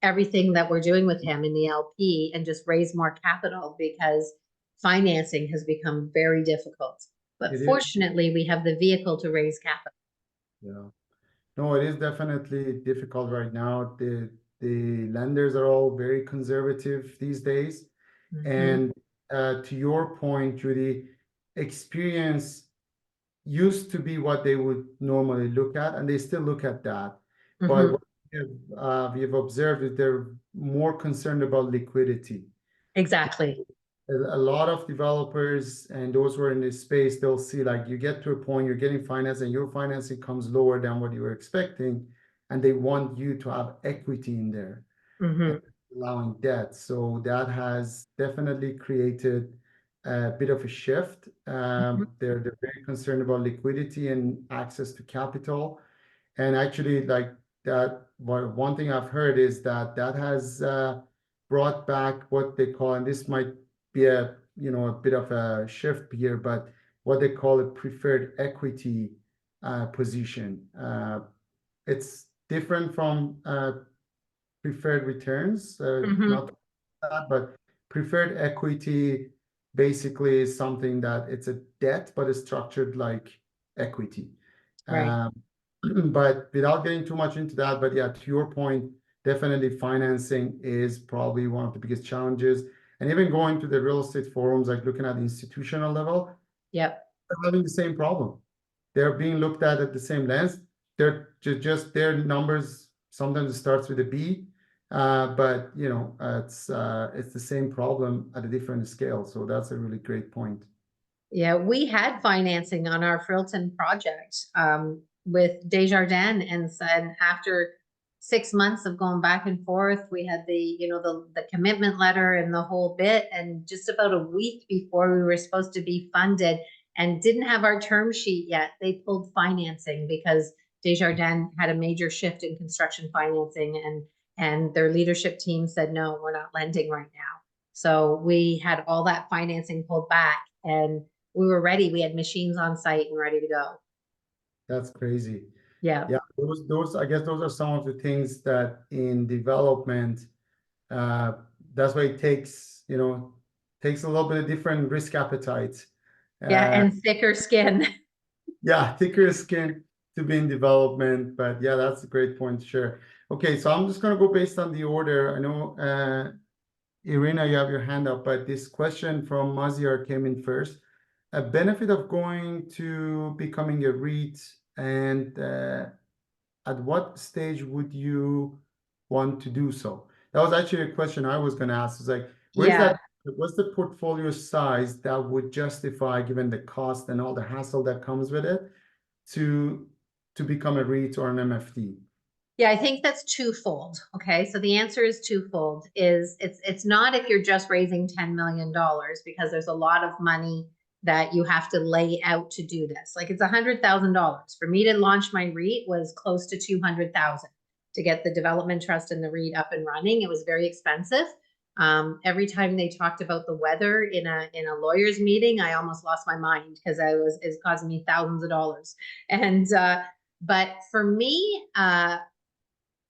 everything that we're doing with him in the LP and just raise more capital because financing has become very difficult. But fortunately, we have the vehicle to raise capital. Yeah. No, it is definitely difficult right now. The lenders are all very conservative these days. And to your point, Judi, experience used to be what they would normally look at, and they still look at that. But what we have observed is they're more concerned about liquidity. Exactly. A lot of developers and those who are in this space, they'll see like you get to a point, you're getting finance and your financing comes lower than what you were expecting, and they want you to have equity in there, allowing debt. So that has definitely created a bit of a shift. They're very concerned about liquidity and access to capital. And actually, like that, one thing I've heard is that has brought back what they call, and this might be a bit of a shift here, but what they call a preferred equity position. It's different from preferred returns, Mhm. not that, but preferred equity basically is something that it's a debt, but it's structured like equity. Right. But without getting too much into that, but yeah, to your point, definitely financing is probably one of the biggest challenges. And even going to the real estate forums, like looking at the institutional level, Yep. they're having the same problem. They're being looked at the same lens. They're just their numbers. Sometimes it starts with a B, but you know, it's the same problem at a different scale. So that's a really great point. Yeah, we had financing on our Frilton project with Desjardins, and said after 6 months of going back and forth, we had the commitment letter and the whole bit, and just about a week before we were supposed to be funded and didn't have our term sheet yet, they pulled financing because Desjardins had a major shift in construction financing, and their leadership team said, no, we're not lending right now. So we had all that financing pulled back, and we were ready. We had machines on site and ready to go. That's crazy. Yeah. Yeah, those I guess those are some of the things that in development, uh, that's why it takes, you know, takes a little bit of different risk appetite. Yeah. Uh, And thicker skin. yeah, thicker skin to be in development, but yeah, that's a great point to share. Okay, so I'm just gonna go based on the order. I know, Irina, you have your hand up, but this question from Maziar came in first. A benefit of going to becoming a REIT, and at what stage would you want to do so? That was actually a question I was going to ask. It's like, where's Yeah. that? What's the portfolio size that would justify, given the cost and all the hassle that comes with it, to become a REIT or an MFD? Yeah, I think that's twofold. Okay. So the answer is twofold. Is it's not if you're just raising $10 million, because there's a lot of money that you have to lay out to do this. Like it's $100,000. For me to launch my REIT was close to 200,000 to get the development trust and the REIT up and running. It was very expensive. Every time they talked about the weather in a lawyer's meeting, I almost lost my mind because it's causing me thousands of dollars. And but for me,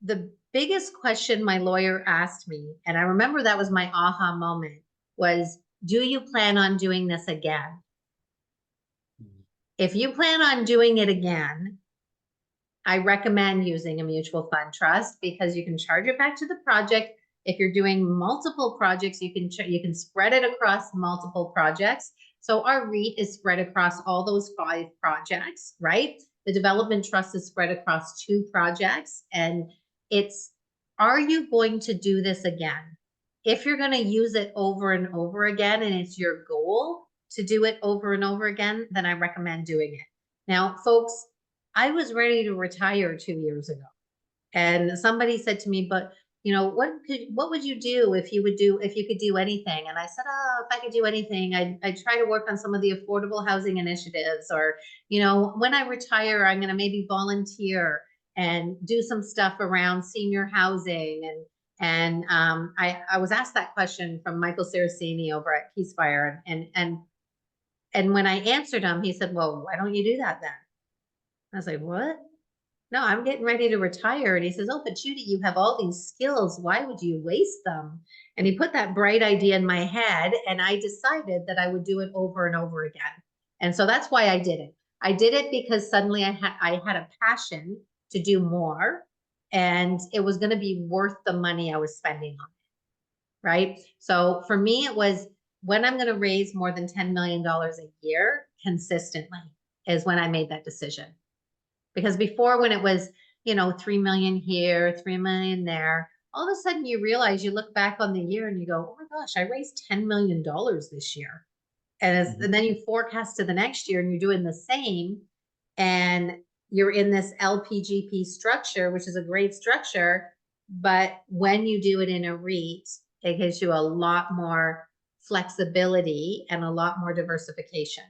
the biggest question my lawyer asked me, and I remember that was my aha moment, was, do you plan on doing this again? If you plan on doing it again, I recommend using a mutual fund trust because you can charge it back to the project. If you're doing multiple projects, you can spread it across multiple projects. So our REIT is spread across all those 5 projects, right? The development trust is spread across 2 projects, and it's, are you going to do this again? If you're going to use it over and over again, and it's your goal to do it over and over again, then I recommend doing it. Now, folks, I was ready to retire 2 years ago. And somebody said to me, but what would you do if you could do anything? And I said, oh, if I could do anything, I'd try to work on some of the affordable housing initiatives, or, when I retire, I'm going to maybe volunteer and do some stuff around senior housing. And I was asked that question from Michael Saraceni over at Peacefire. And when I answered him, he said, well, why don't you do that then? I was like, what? No, I'm getting ready to retire. And he says, oh, but Judi, you have all these skills. Why would you waste them? And he put that bright idea in my head, and I decided that I would do it over and over again. And so that's why I did it. I did it because suddenly I had a passion to do more, and it was going to be worth the money I was spending on it. Right. So for me, it was, when I'm going to raise more than $10 million a year consistently is when I made that decision. Because before, when it was, 3 million here, 3 million there, all of a sudden you realize, you look back on the year and you go, oh my gosh, I raised $10 million this year. And then you forecast to the next year and you're doing the same, and you're in this LPGP structure, which is a great structure. But when you do it in a REIT, it gives you a lot more flexibility and a lot more diversification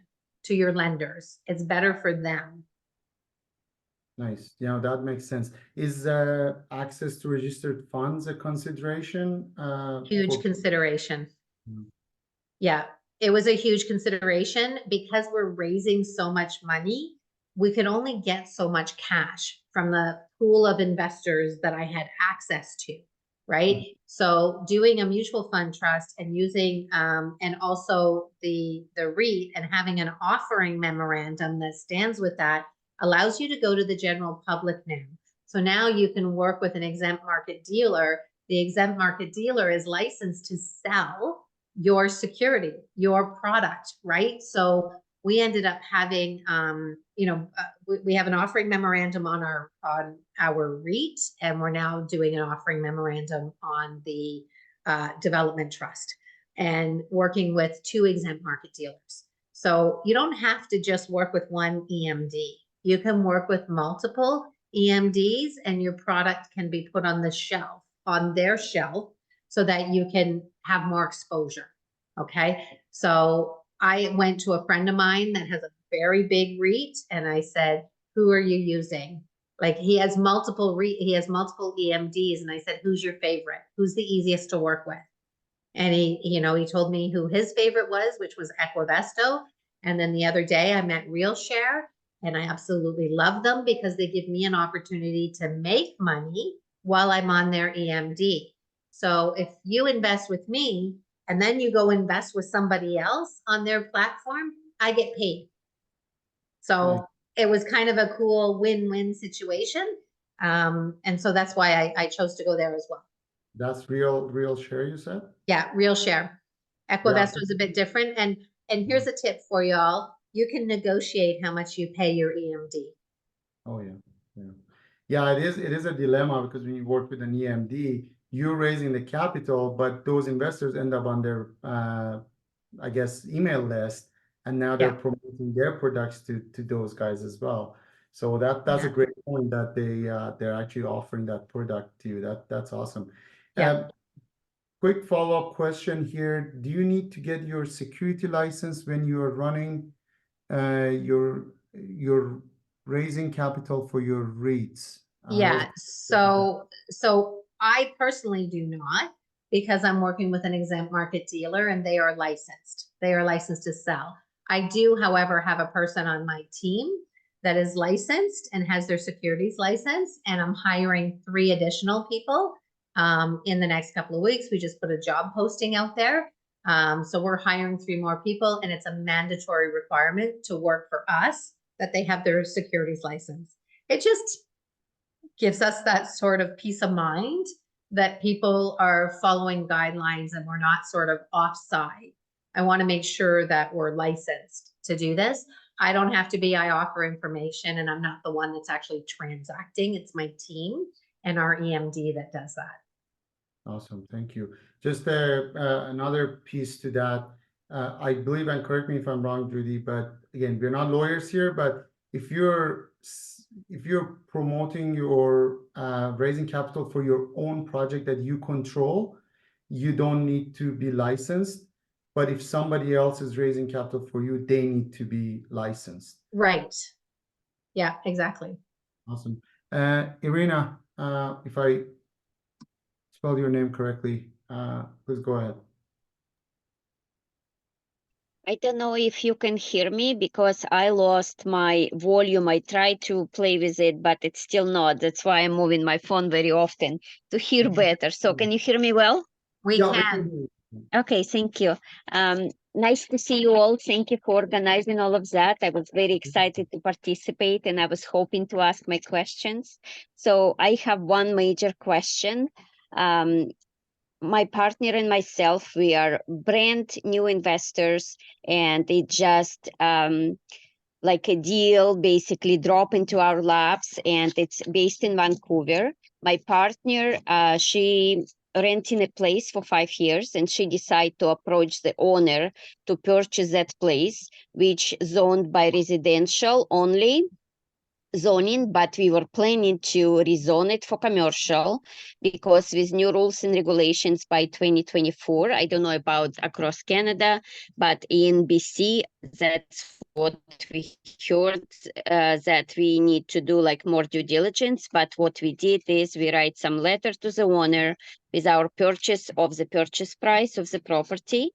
to your lenders. It's better for them. Nice. Yeah, that makes sense. Is access to registered funds a consideration? Huge consideration. Mm. Yeah, it was a huge consideration because we're raising so much money. we could only get so much cash from the pool of investors that I had access to, right? So doing a mutual fund trust and using, and also the REIT and having an offering memorandum that stands with that allows you to go to the general public now. So now you can work with an exempt market dealer. The exempt market dealer is licensed to sell your security, your product, right? So we ended up having, we have an offering memorandum on our REIT, and we're now doing an offering memorandum on the development trust, and working with 2 exempt market dealers. So you don't have to just work with one EMD. You can work with multiple EMDs, and your product can be put on the shelf, on their shelf, so that you can have more exposure. Okay, so I went to a friend of mine that has a very big REIT, and I said, who are you using? Like, he has multiple EMDs, and I said, who's your favorite? Who's the easiest to work with? And he told me who his favorite was, which was Equivesto. And then the other day I met RealShare, and I absolutely love them because they give me an opportunity to make money while I'm on their EMD. So if you invest with me and then you go invest with somebody else on their platform, I get paid. So it was kind of a cool win-win situation. And so that's why I chose to go there as well. That's RealShare, you said? Yeah, RealShare. Equivesto is a bit different. And here's a tip for y'all. You can negotiate how much you pay your EMD. Oh yeah, yeah. Yeah, it is a dilemma, because when you work with an EMD, you're raising the capital, but those investors end up on their I guess email list, and now they're promoting their products to those guys as well. So that's a great point, that they're actually offering that product to you. That's awesome. Yeah. Quick follow-up question here. Do you need to get your security license when you are running your raising capital for your REITs? Yeah, so I personally do not, because I'm working with an exempt market dealer and they are licensed. They are licensed to sell. I do, however, have a person on my team that is licensed and has their securities license, and I'm hiring 3 additional people in the next couple of weeks. We just put a job posting out there. So we're hiring 3 more people, and it's a mandatory requirement to work for us that they have their securities license. It just gives us that sort of peace of mind that people are following guidelines and we're not sort of offside. I want to make sure that we're licensed to do this. I don't have to be. I offer information, and I'm not the one that's actually transacting. It's my team and our EMD that does that. Awesome, thank you. Just another piece to that. I believe, and correct me if I'm wrong, Judi, but again, we're not lawyers here, but if you're promoting your raising capital for your own project that you control, you don't need to be licensed. But if somebody else is raising capital for you, they need to be licensed. Right. Yeah, exactly. Awesome. Irina, if I spelled your name correctly, please go ahead. I don't know if you can hear me because I lost my volume. I tried to play with it, but it's still not. That's why I'm moving my phone very often to hear better. So can you hear me well? We can. Okay, thank you. Nice to see you all. Thank you for organizing all of that. I was very excited to participate, and I was hoping to ask my questions. So I have one major question. My partner and myself, we are brand new investors, and it just like a deal basically drop into our laps, and it's based in Vancouver. My partner, she renting a place for 5 years, and she decided to approach the owner to purchase that place, which zoned by residential only zoning, but we were planning to rezone it for commercial, because with new rules and regulations by 2024, I don't know about across Canada, but in BC, that's what we heard, that we need to do like more due diligence. But what we did is we write some letter to the owner with our purchase of the purchase price of the property.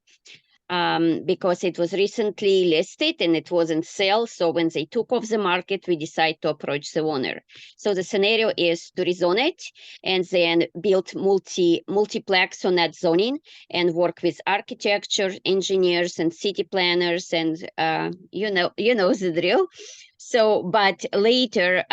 because it was recently listed and it wasn't sale. So when they took off the market, we decided to approach the owner. So the scenario is to rezone it and then build multiplex on that zoning and work with architecture, engineers, and city planners, and you know the drill. So, but later,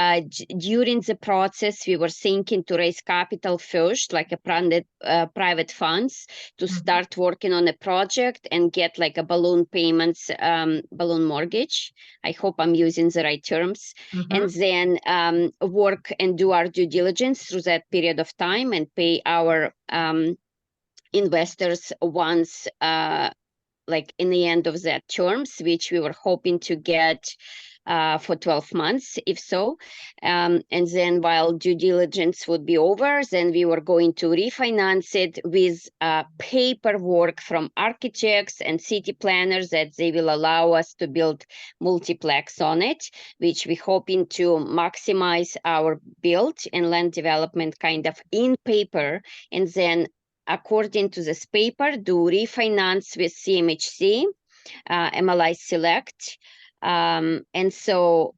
during the process, we were thinking to raise capital first, like a private funds, to start working on a project and get like a balloon payments, balloon mortgage. I hope I'm using the right terms. And then work and do our due diligence through that period of time and pay our investors once, like in the end of that terms, which we were hoping to get for 12 months, if so. And then while due diligence would be over, then we were going to refinance it with paperwork from architects and city planners that they will allow us to build multiplex on it, which we're hoping to maximize our build and land development kind of in paper. And then according to this paper, do refinance with CMHC, MLI Select. And so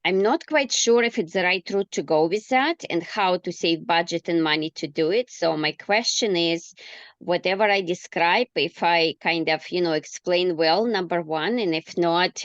I'm not quite sure if it's the right route to go with that and how to save budget and money to do it. So my question is, whatever I describe, if I kind of, explain well, number one, and if not,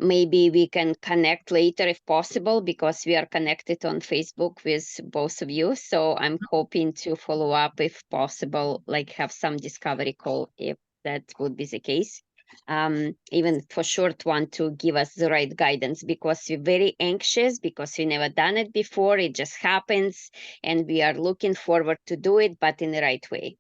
maybe we can connect later if possible, because we are connected on Facebook with both of you. So I'm hoping to follow up if possible, like have some discovery call if that would be the case. Even for short one, to give us the right guidance, because we're very anxious, because we never done it before. It just happens and we are looking forward to do it, but in the right way.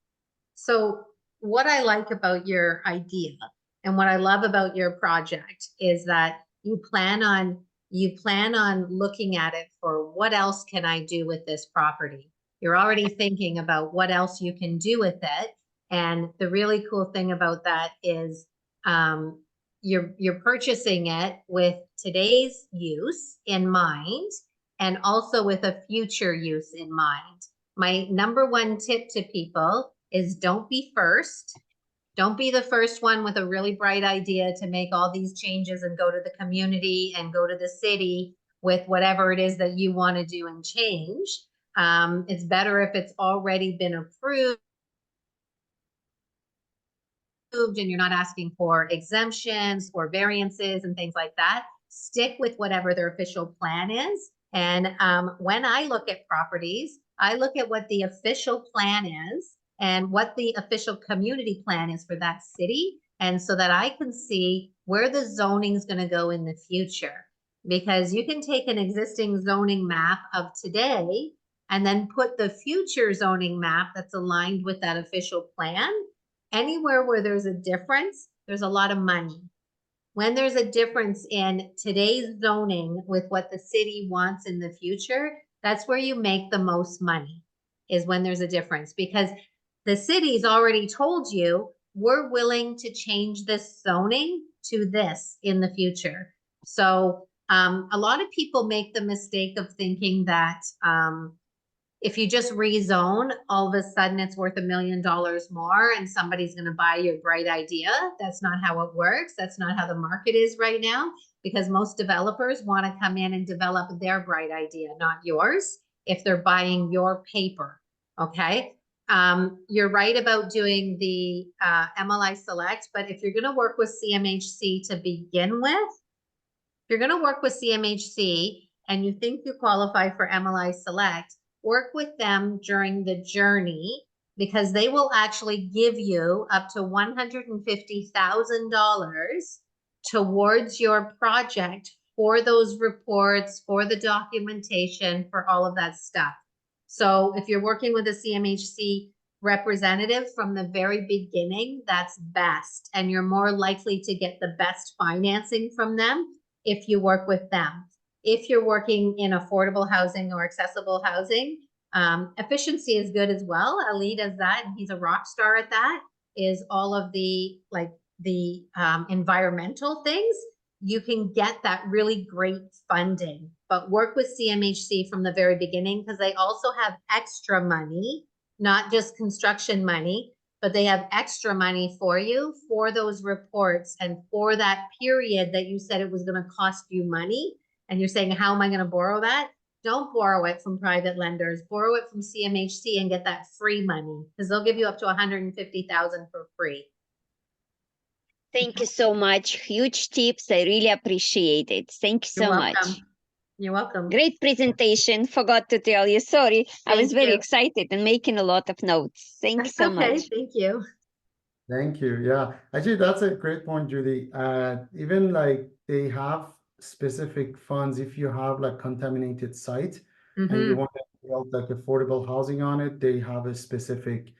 So what I like about your idea and what I love about your project is that you plan on looking at it for what else can I do with this property? You're already thinking about what else you can do with it. And the really cool thing about that is you're purchasing it with today's use in mind and also with a future use in mind. My number one tip to people is don't be first. Don't be the first one with a really bright idea to make all these changes and go to the community and go to the city with whatever it is that you want to do and change. It's better if it's already been approved and you're not asking for exemptions or variances and things like that. Stick with whatever their official plan is. And when I look at properties, I look at what the official plan is and what the official community plan is for that city. And so that I can see where the zoning is going to go in the future. Because you can take an existing zoning map of today and then put the future zoning map that's aligned with that official plan. Anywhere where there's a difference, there's a lot of money. When there's a difference in today's zoning with what the city wants in the future, that's where you make the most money, is when there's a difference. Because the city's already told you, we're willing to change this zoning to this in the future. So a lot of people make the mistake of thinking that if you just rezone, all of a sudden it's worth $1 million more and somebody's going to buy your bright idea. That's not how it works. That's not how the market is right now, because most developers want to come in and develop their bright idea, not yours, if they're buying your paper. Okay. You're right about doing the MLI Select, but if you're going to work with CMHC to begin with, if you're going to work with CMHC and you think you qualify for MLI Select, work with them during the journey, because they will actually give you up to $150,000 towards your project for those reports, for the documentation, for all of that stuff. So if you're working with a CMHC representative from the very beginning, that's best. And you're more likely to get the best financing from them if you work with them. If you're working in affordable housing or accessible housing, efficiency is good as well. Ali does that, and he's a rock star at that, is all of the environmental things. You can get that really great funding, but work with CMHC from the very beginning, because they also have extra money, not just construction money. but they have extra money for you for those reports and for that period that you said it was going to cost you money. And you're saying, how am I going to borrow that? Don't borrow it from private lenders, borrow it from CMHC and get that free money because they'll give you up to $150,000 for free. Thank you so much. Huge tips. I really appreciate it. Thank you so You're much. welcome. You're welcome. Great presentation. Forgot to tell you. Sorry. I was Thank very you. excited and making a lot of notes. Thank you That's so okay. much. Thank you. Thank you. Yeah, actually, that's a great point, Judy. Even like they have specific funds if you have like contaminated site and you Mhm. want to build like affordable housing on it, they have a specific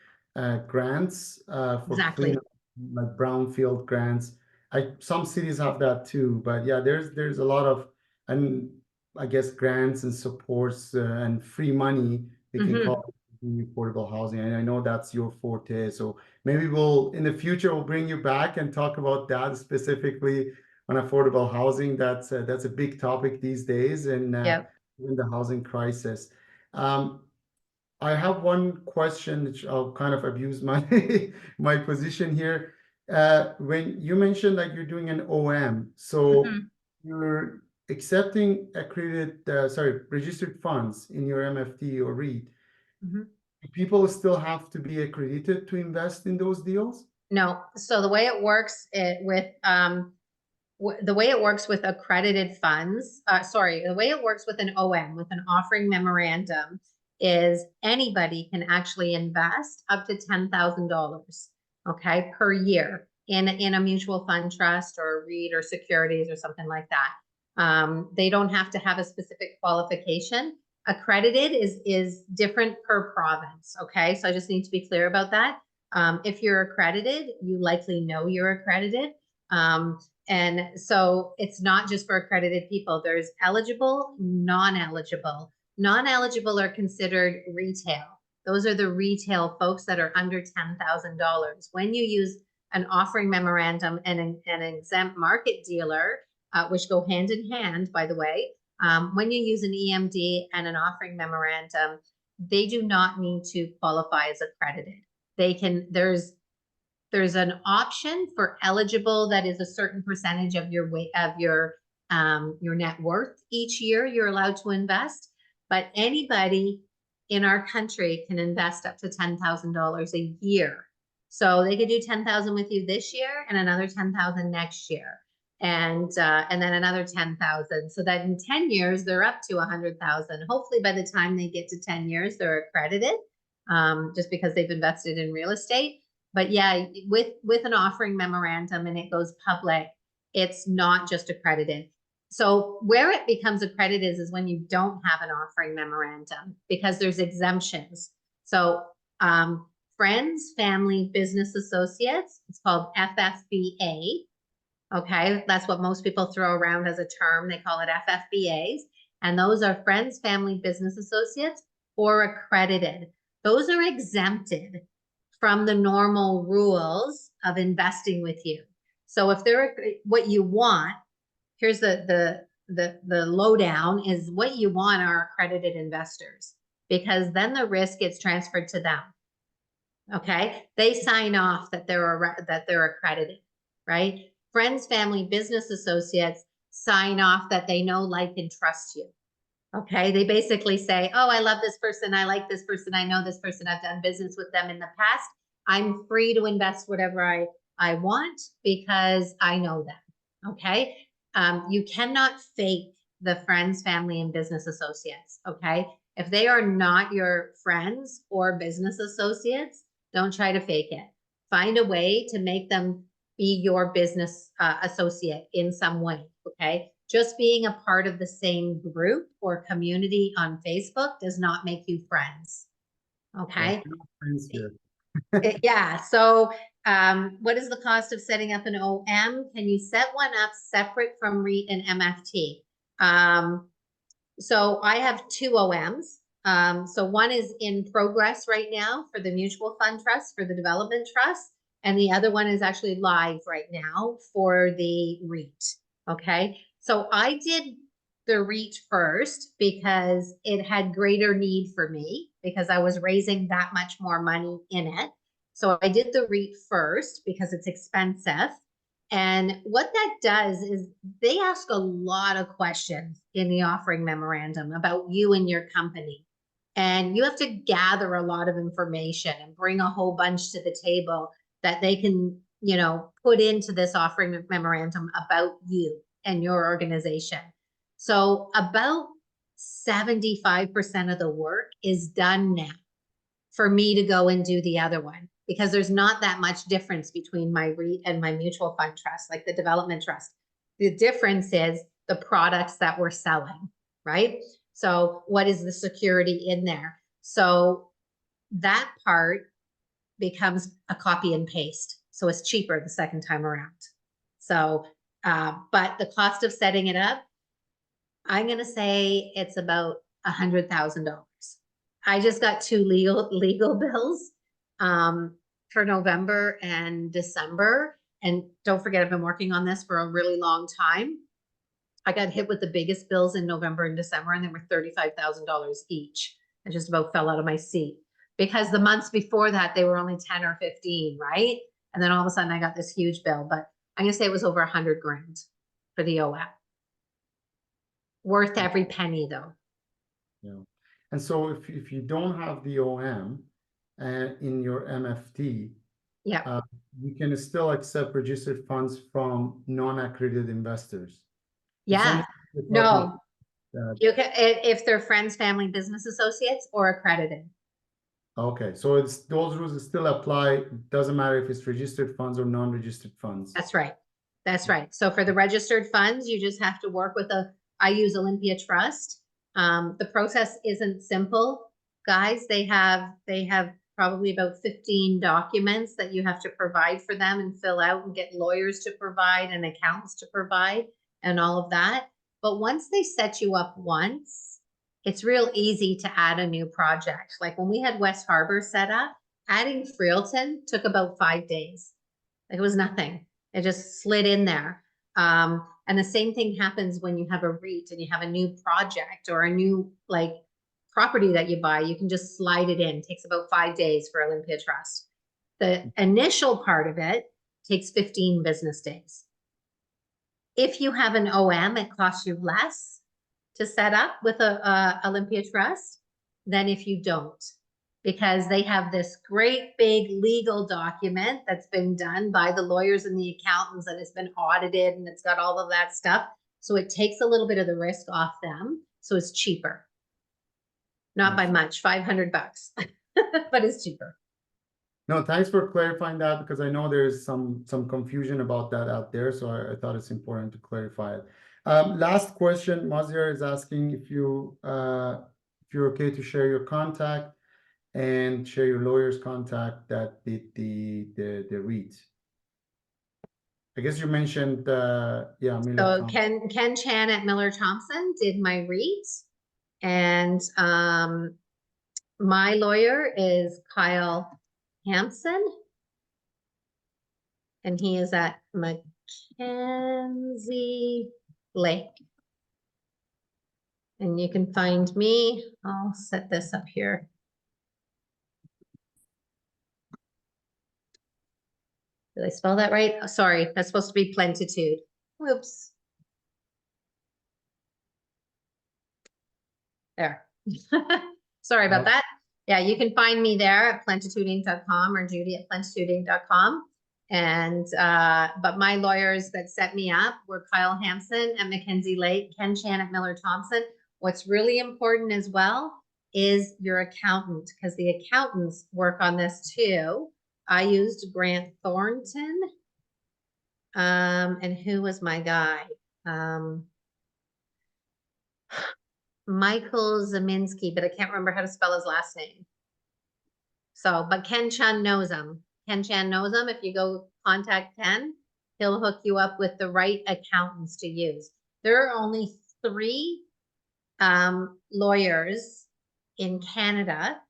grants for Exactly. cleanup, like brownfield grants. Some cities have that too, but yeah, there's a lot of, and I guess grants and supports and free money they can Mhm. call it affordable housing. And I know that's your forte, so maybe we'll in the future we'll bring you back and talk about that specifically on affordable housing. That's a big topic these days and Yep. in the housing crisis. I have one question which I'll kind of abuse my my position here. When you mentioned that you're doing an OM, so Mhm. you're accepting accredited, registered funds in your MFT or REIT. Mhm. People still have to be accredited to invest in those deals? No. So the way it works the way it works with accredited funds, the way it works with an OM, with an offering memorandum, is anybody can actually invest up to $10,000, okay, per year in a mutual fund trust or a REIT or securities or something like that. They don't have to have a specific qualification. Accredited is different per province, okay? So I just need to be clear about that. If you're accredited, you likely know you're accredited. And so it's not just for accredited people. There's eligible, non-eligible. Non-eligible are considered retail. Those are the retail folks that are under $10,000. When you use an offering memorandum and an exempt market dealer, which go hand in hand, by the way, when you use an EMD and an offering memorandum, they do not need to qualify as accredited. They can, there's an option for eligible that is a certain percentage of your net worth each year you're allowed to invest, but anybody in our country can invest up to $10,000 a year. So they could do 10,000 with you this year and another 10,000 next year, and then another 10,000. So that in 10 years they're up to 100,000. Hopefully by the time they get to 10 years they're accredited, just because they've invested in real estate. But yeah, with an offering memorandum and it goes public, it's not just accredited. So where it becomes accredited is when you don't have an offering memorandum, because there's exemptions. So friends, family, business associates, it's called FFBA. Okay, that's what most people throw around as a term. They call it FFBAs. And those are friends, family, business associates, or accredited. Those are exempted from the normal rules of investing with you. So if they're what you want, here's the lowdown is what you want are accredited investors, because then the risk gets transferred to them. Okay, they sign off that they're accredited, right? Friends, family, business associates sign off that they know, like, and trust you. Okay, they basically say, oh, I love this person, I like this person, I know this person, I've done business with them in the past. I'm free to invest whatever I want because I know them. Okay, you cannot fake the friends, family, and business associates. Okay, if they are not your friends or business associates, don't try to fake it. Find a way to make them be your business associate in some way. Okay, just being a part of the same group or community on Facebook does not make you friends. Okay. Friends here. Yeah. So what is the cost of setting up an OM? Can you set one up separate from REIT and MFT? So I have two OMs. So one is in progress right now for the mutual fund trust, for the development trust, and the other one is actually live right now for the REIT. Okay. So I did the REIT first because it had greater need for me, because I was raising that much more money in it. So I did the REIT first because it's expensive. And what that does is they ask a lot of questions in the offering memorandum about you and your company. And you have to gather a lot of information and bring a whole bunch to the table that they can, you know, put into this offering memorandum about you and your organization. So about 75% of the work is done now for me to go and do the other one, because there's not that much difference between my REIT and my mutual fund trust, like the development trust. The difference is the products that we're selling, right? So what is the security in there? So that part becomes a copy and paste. So it's cheaper the second time around. So, but the cost of setting it up, I'm going to say it's about $100,000. I just got two legal bills for November and December. And don't forget, I've been working on this for a really long time. I got hit with the biggest bills in November and December, and they were $35,000 each. I just about fell out of my seat because the months before that, they were only 10 or 15, right? And then all of a sudden I got this huge bill, but I'm gonna say it was over 100 grand for the OM. Worth every penny though. Yeah. And so if you don't have the OM in your MFT, Yeah. you can still accept registered funds from non-accredited investors. It's Yeah. only the No. that- You can, if they're friends, family, business associates, or accredited. Okay, so it's those rules still apply. Doesn't matter if it's registered funds or non-registered funds. That's right. That's right. So for the registered funds, you just have to work with I use Olympia Trust. The process isn't simple, guys. They have probably about 15 documents that you have to provide for them and fill out and get lawyers to provide and accountants to provide and all of that. But once they set you up once, it's real easy to add a new project. Like when we had West Harbor set up, adding Freelton took about 5 days. Like it was nothing. It just slid in there. And the same thing happens when you have a REIT and you have a new project or a new like property that you buy. You can just slide it in. It takes about 5 days for Olympia Trust. The initial part of it takes 15 business days. If you have an OM, it costs you less to set up with a Olympia Trust than if you don't, because they have this great big legal document that's been done by the lawyers and the accountants, and it's been audited and it's got all of that stuff. So it takes a little bit of the risk off them. So it's cheaper. Not by much, $500, but it's cheaper. No, thanks for clarifying that, because I know there's some confusion about that out there. So I thought it's important to clarify it. Last question, Maziar is asking if you're okay to share your contact and share your lawyer's contact that did the REIT. I guess you mentioned Miller So Thompson. Ken Chan at Miller Thompson did my REIT, and my lawyer is Kyle Hampson, and he is at Mackenzie Lake. And you can find me. I'll set this up here. Did I spell that right? Oh, sorry, that's supposed to be Plentitude. Whoops. There. Sorry about that. Yeah, you can find me there at plentitudeinc.com or Judi at plentitudeinc.com. And but my lawyers that set me up were Kyle Hampson at Mackenzie Lake, Ken Chan at Miller Thompson. What's really important as well is your accountant, because the accountants work on this too. I used Grant Thornton. And who was my guy? Michael Zeminski, but I can't remember how to spell his last name. So, but Ken Chan knows him. Ken Chan knows him. If you go contact Ken, he'll hook you up with the right accountants to use. There are only 3 lawyers in Canada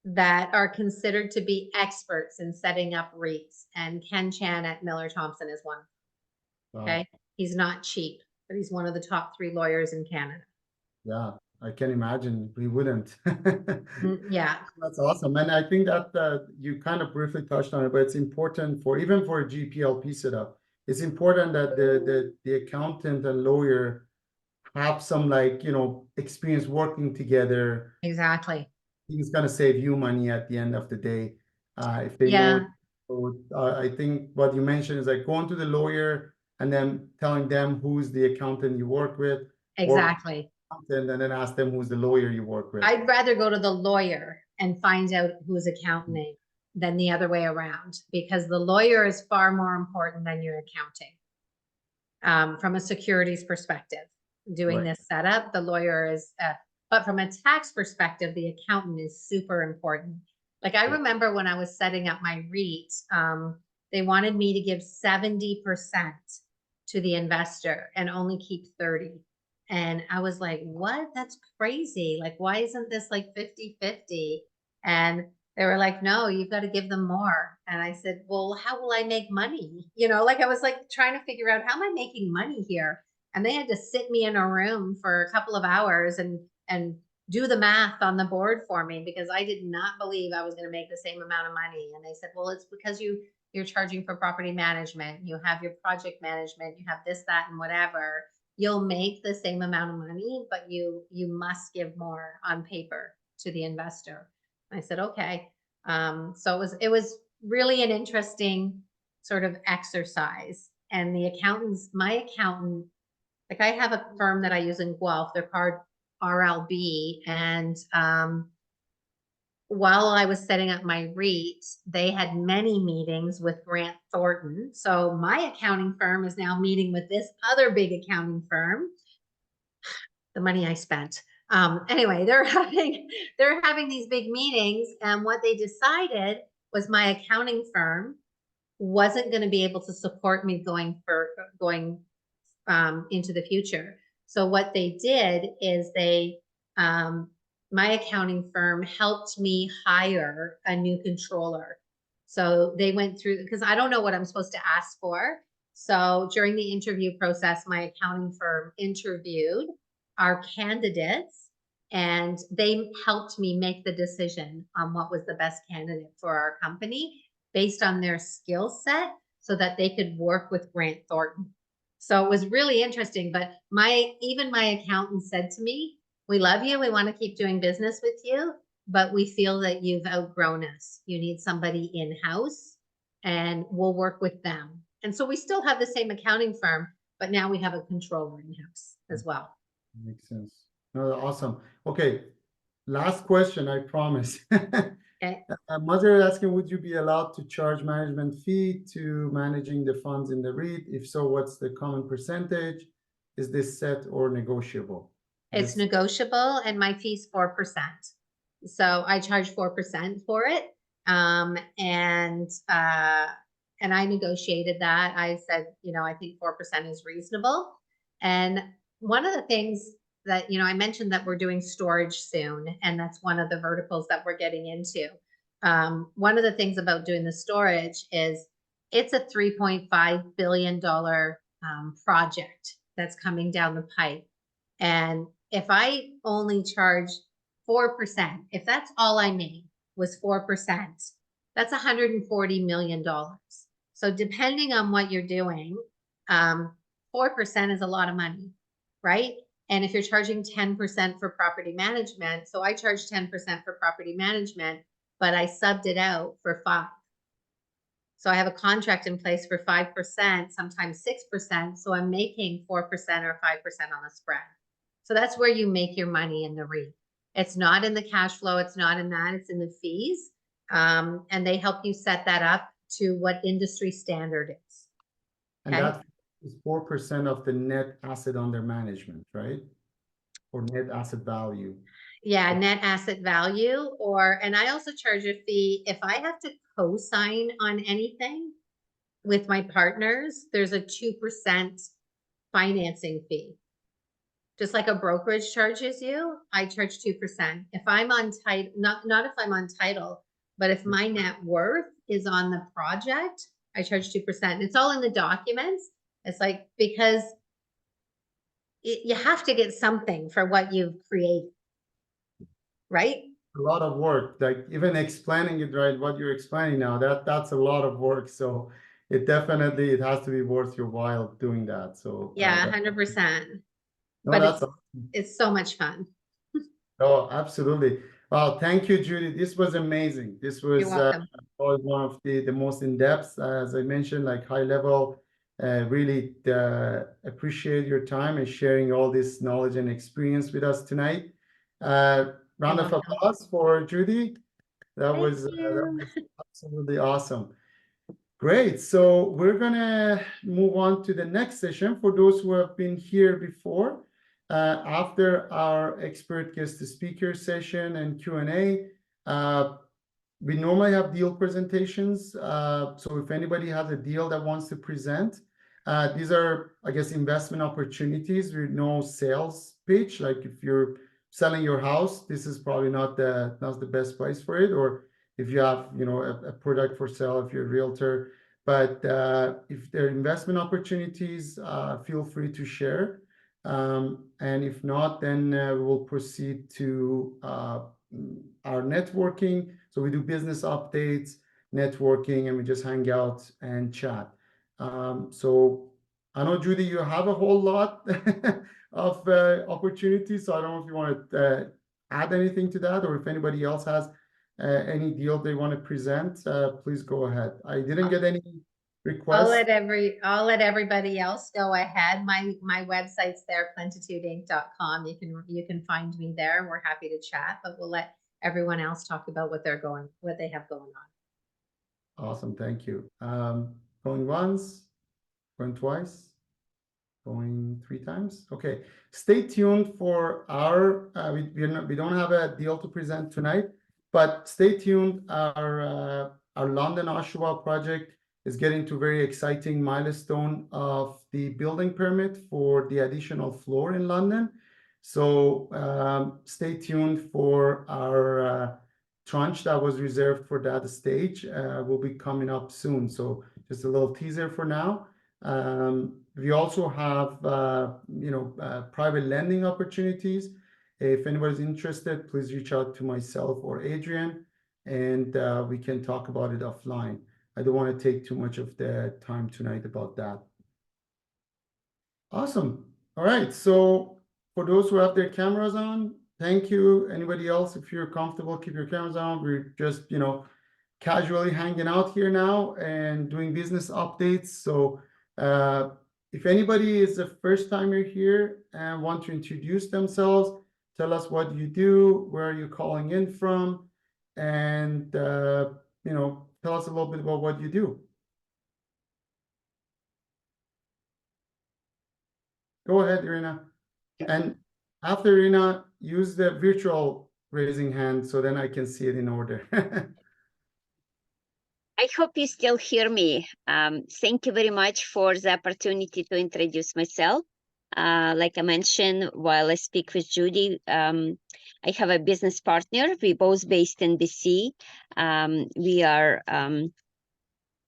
that are considered to be experts in setting up REITs, and Ken Chan at Miller Thompson is one. Wow. Okay, he's not cheap, but he's one of the top 3 lawyers in Canada. Yeah, I can imagine we wouldn't. Yeah, That's awesome. And I think that you kind of briefly touched on it, but it's important for even for a GPLP setup. It's important that the accountant and lawyer have some like, experience working together. exactly. It's gonna save you money at the end of the day. If they know it. Yeah, So, I think what you mentioned is like going to the lawyer and then telling them who's the accountant you work with, or exactly. accountant, and then ask them who's the lawyer you work with. I'd rather go to the lawyer and find out who's accounting than the other way around, because the lawyer is far more important than your accounting. From a securities perspective, doing Right. this setup, the lawyer is, but from a tax perspective, the accountant is super important. Like I Yeah. remember when I was setting up my REIT, they wanted me to give 70% to the investor and only keep 30. And I was like, what? That's crazy. Like, why isn't this like 50-50? And they were like, no, you've got to give them more. And I said, well, how will I make money? Like I was like trying to figure out, how am I making money here? And they had to sit me in a room for a couple of hours and do the math on the board for me, because I did not believe I was going to make the same amount of money. And they said, well, it's because you're charging for property management, you have your project management, you have this, that, and whatever. You'll make the same amount of money, but you must give more on paper to the investor. I said, okay. So it was really an interesting sort of exercise. And my accountant, like I have a firm that I use in Guelph, they're called RLB. And while I was setting up my REIT, they had many meetings with Grant Thornton. So my accounting firm is now meeting with this other big accounting firm. The money I spent. Anyway, they're having these big meetings, and what they decided was my accounting firm wasn't going to be able to support me going into the future. So what they did is my accounting firm helped me hire a new controller. So they went through, because I don't know what I'm supposed to ask for. So during the interview process, my accounting firm interviewed our candidates, and they helped me make the decision on what was the best candidate for our company based on their skill set, so that they could work with Grant Thornton. So it was really interesting. But even my accountant said to me, we love you, we want to keep doing business with you, but we feel that you've outgrown us. You need somebody in-house, and we'll work with them. And so we still have the same accounting firm, but now we have a controller in-house as well. Makes sense. No, awesome. Okay, last question, I promise. Okay. Mother asking, would you be allowed to charge management fee to managing the funds in the REIT? If so, what's the common percentage? Is this set or negotiable? It's negotiable, and my fee's 4%. So I charge 4% for it. And I negotiated that. I said, I think 4% is reasonable. And one of the things that, I mentioned that we're doing storage soon, and that's one of the verticals that we're getting into. One of the things about doing the storage is it's a $3.5 billion project that's coming down the pipe. And if I only charge 4%, if that's all I made was 4%, that's $140 million. So depending on what you're doing, 4% is a lot of money, right? And if you're charging 10% for property management, so I charge 10% for property management, but I subbed it out for 5%. So I have a contract in place for 5%, sometimes 6%. So I'm making 4% or 5% on the spread. So that's where you make your money in the REIT. It's not in the cash flow. It's not in that. It's in the fees. And they help you set that up to what industry standard is. And Okay. that is 4% of the net asset under management, right? Or net asset value. Yeah, net asset value. And I also charge a fee if I have to co-sign on anything with my partners. There's a 2% financing fee. Just like a brokerage charges you, I charge 2%. If I'm on title, not if I'm on title, but if my net worth is on the project, I charge 2%. It's all in the documents. It's like, because you have to get something for what you've created, right? A lot of work, like even explaining it right, what you're explaining now, that's a lot of work. So it definitely, it has to be worth your while doing that. So Yeah, 100%. no, But that's it's so much fun. oh, absolutely. Well, thank you, Judy. This was amazing. This You're was welcome. was one of the most in-depth, as I mentioned, like high level. Really appreciate your time and sharing all this knowledge and experience with us tonight. Round You're of welcome. applause for Judy. That Thank was you. absolutely awesome. Great. So we're gonna move on to the next session. For those who have been here before, after our expert guest speaker session and Q&A, we normally have deal presentations. So if anybody has a deal that wants to present, these are, I guess, investment opportunities with no sales pitch. Like if you're selling your house, this is probably not the best place for it. Or if you have, you know, a product for sale, if you're a realtor. But if there are investment opportunities, feel free to share. And if not, then we'll proceed to our networking. So we do business updates, networking, and we just hang out and chat. So I know, Judy, you have a whole lot of opportunities. So I don't know if you want to add anything to that, or if anybody else has any deal they want to present, please go ahead. I didn't get any requests. I'll let everybody else go ahead. My website's there, plentitudeinc.com. You can find me there. We're happy to chat, but we'll let everyone else talk about what they have going on. Awesome, thank you. Going once, going twice, going three times. Okay, stay tuned for our. We don't have a deal to present tonight, but stay tuned. Our London Oshawa project is getting to a very exciting milestone of the building permit for the additional floor in London. So stay tuned for our tranche that was reserved for that stage. Will be coming up soon. So just a little teaser for now. We also have, private lending opportunities. If anybody's interested, please reach out to myself or Adrian, and we can talk about it offline. I don't want to take too much of the time tonight about that. Awesome. All right. So for those who have their cameras on, thank you. Anybody else, if you're comfortable, keep your cameras on. We're just, casually hanging out here now and doing business updates. So if anybody is the first time you're here and want to introduce themselves, tell us what you do, where are you calling in from, and tell us a little bit about what you do. Go ahead, Irina. And after Irina, use the virtual raising hand so then I can see it in order. I hope you still hear me. Thank you very much for the opportunity to introduce myself. Like I mentioned, while I speak with Judy, I have a business partner. We both based in BC. We are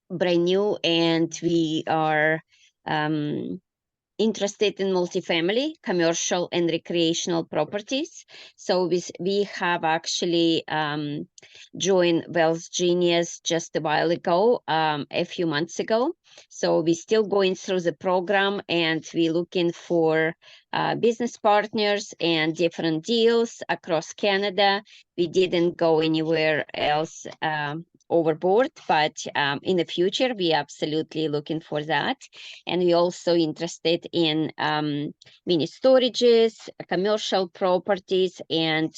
brand new, and we are interested in multifamily, commercial, and recreational properties. So we have actually joined Wealth Genius just a while ago, a few months ago. So we're still going through the program, and we're looking for business partners and different deals across Canada. We didn't go anywhere else overboard, but in the future, we absolutely looking for that. And we also interested in mini storages, commercial properties, and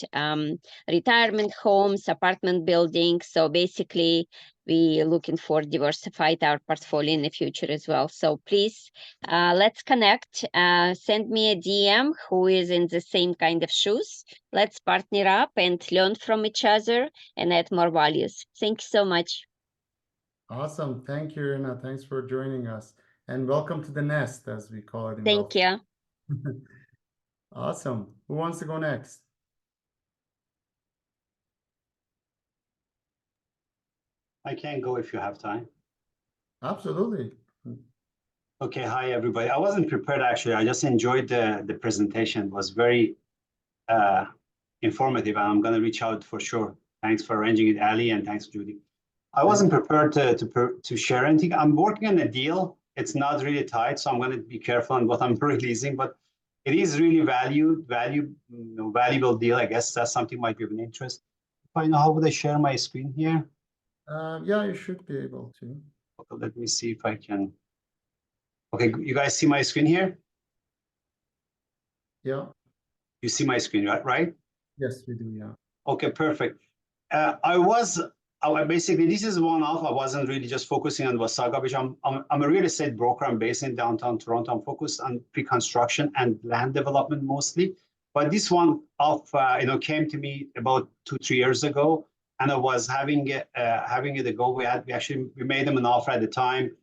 retirement homes, apartment buildings. So basically, we looking for diversified our portfolio in the future as well. So please, let's connect. Send me a DM who is in the same kind of shoes. Let's partner up and learn from each other and add more values. Thank you so much. Awesome. Thank you, Irina. Thanks for joining us. And welcome to the nest, as we call it in Thank you. Awesome. Who wants to go next? I can go if you have time. Absolutely. Okay, hi everybody. I wasn't prepared actually. I just enjoyed the presentation. It was very informative, and I'm going to reach out for sure. Thanks for arranging it, Ali, and thanks, Judy. I wasn't prepared to share anything. I'm working on a deal. It's not really tight, so I'm going to be careful on what I'm releasing, but it is really valuable deal. I guess that's something might be of an interest. If I know, how would I share my screen here? Yeah, you should be able to. Okay, let me see if I can. Okay, you guys see my screen here? Yeah. You see my screen, right? Yes, we do. Yeah. Okay, perfect. Basically, this is one-off. I wasn't really just focusing on Wasaga Beach. I'm a real estate broker. I'm based in downtown Toronto. I'm focused on pre-construction and land development mostly. But this one-off, came to me about 2-3 years ago, and I was having it a go. We made them an offer at the time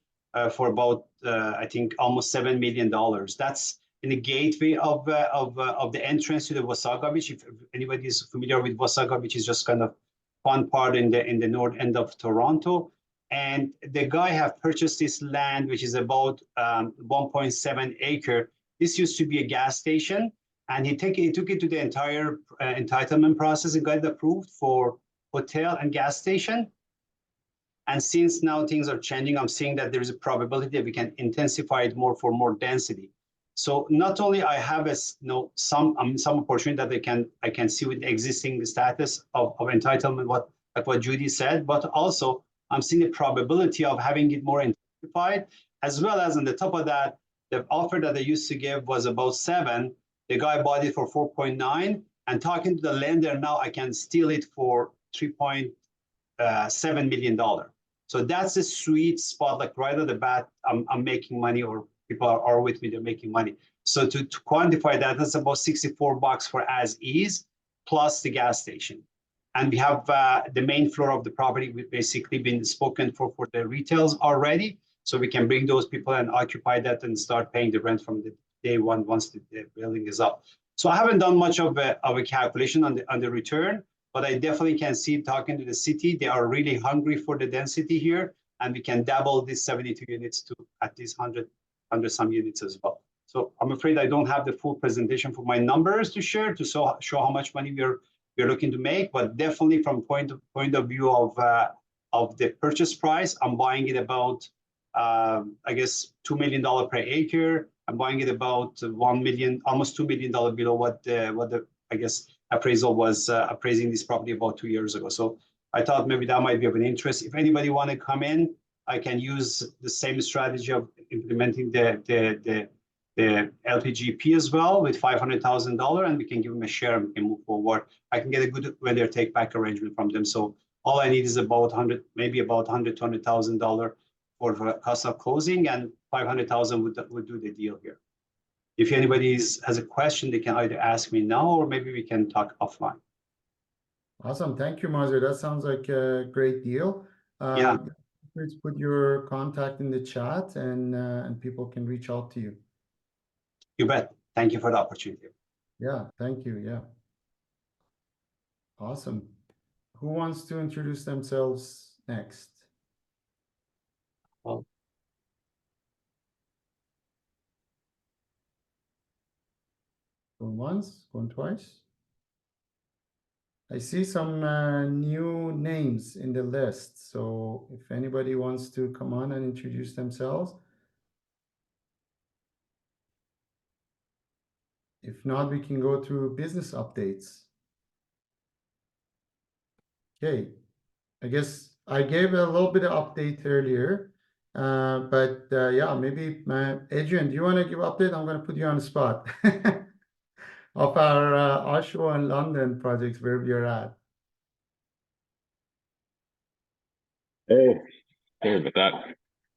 for about I think almost $7 million. That's in the gateway of the entrance to the Wasaga Beach. If anybody is familiar with Wasaga Beach, is just kind of fun part in the north end of Toronto. And the guy have purchased this land, which is about 1.7 acre. This used to be a gas station, and he took it to the entire entitlement process and got it approved for hotel and gas station. And since now things are changing, I'm seeing that there is a probability that we can intensify it more for more density. So not only I have some opportunity that I can see with the existing status of entitlement, what Judy said, but also I'm seeing the probability of having it more intensified, as well as on the top of that, the offer that I used to give was about 7. The guy bought it for 4.9, and talking to the lender now, I can steal it for $3.7 million. So that's a sweet spot, like right off the bat, I'm making money, or people are with me, they're making money. So to quantify that, that's about $64 for as is, plus the gas station. And we have the main floor of the property, we've basically been spoken for the retails already. So we can bring those people and occupy that and start paying the rent from the day one once the building is up. So I haven't done much of a calculation on the return, but I definitely can see, talking to the city, they are really hungry for the density here, and we can double these 72 units to at least 100 some units as well. So I'm afraid I don't have the full presentation for my numbers to share to show how much money we're looking to make, but definitely from point of view of the purchase price, I'm buying it about I guess $2 million per acre. I'm buying it about $1 million, almost $2 million below what the I guess appraisal was appraising this property about 2 years ago. So I thought maybe that might be of an interest. If anybody want to come in, I can use the same strategy of implementing the LPGP as well with $500,000, and we can give them a share and we can move forward. I can get a good vendor take back arrangement from them. So all I need is about $100,000 to $200,000 for cost of closing, and $500,000 would do the deal here. If anybody has a question, they can either ask me now or maybe we can talk offline. Awesome. Thank you, Mazir. That sounds like a great deal. Yeah. Please put your contact in the chat, and people can reach out to you. You bet. Thank you for the opportunity. Yeah, thank you. Yeah. Awesome. Who wants to introduce themselves next? Well, Going once, going twice. I see some new names in the list. So if anybody wants to come on and introduce themselves. If not, we can go through business updates. Okay. I guess I gave a little bit of update earlier. But yeah, maybe Adrian, do you want to give update? I'm going to put you on the spot. Of our Oshawa and London projects, where we are at. Hey, sorry about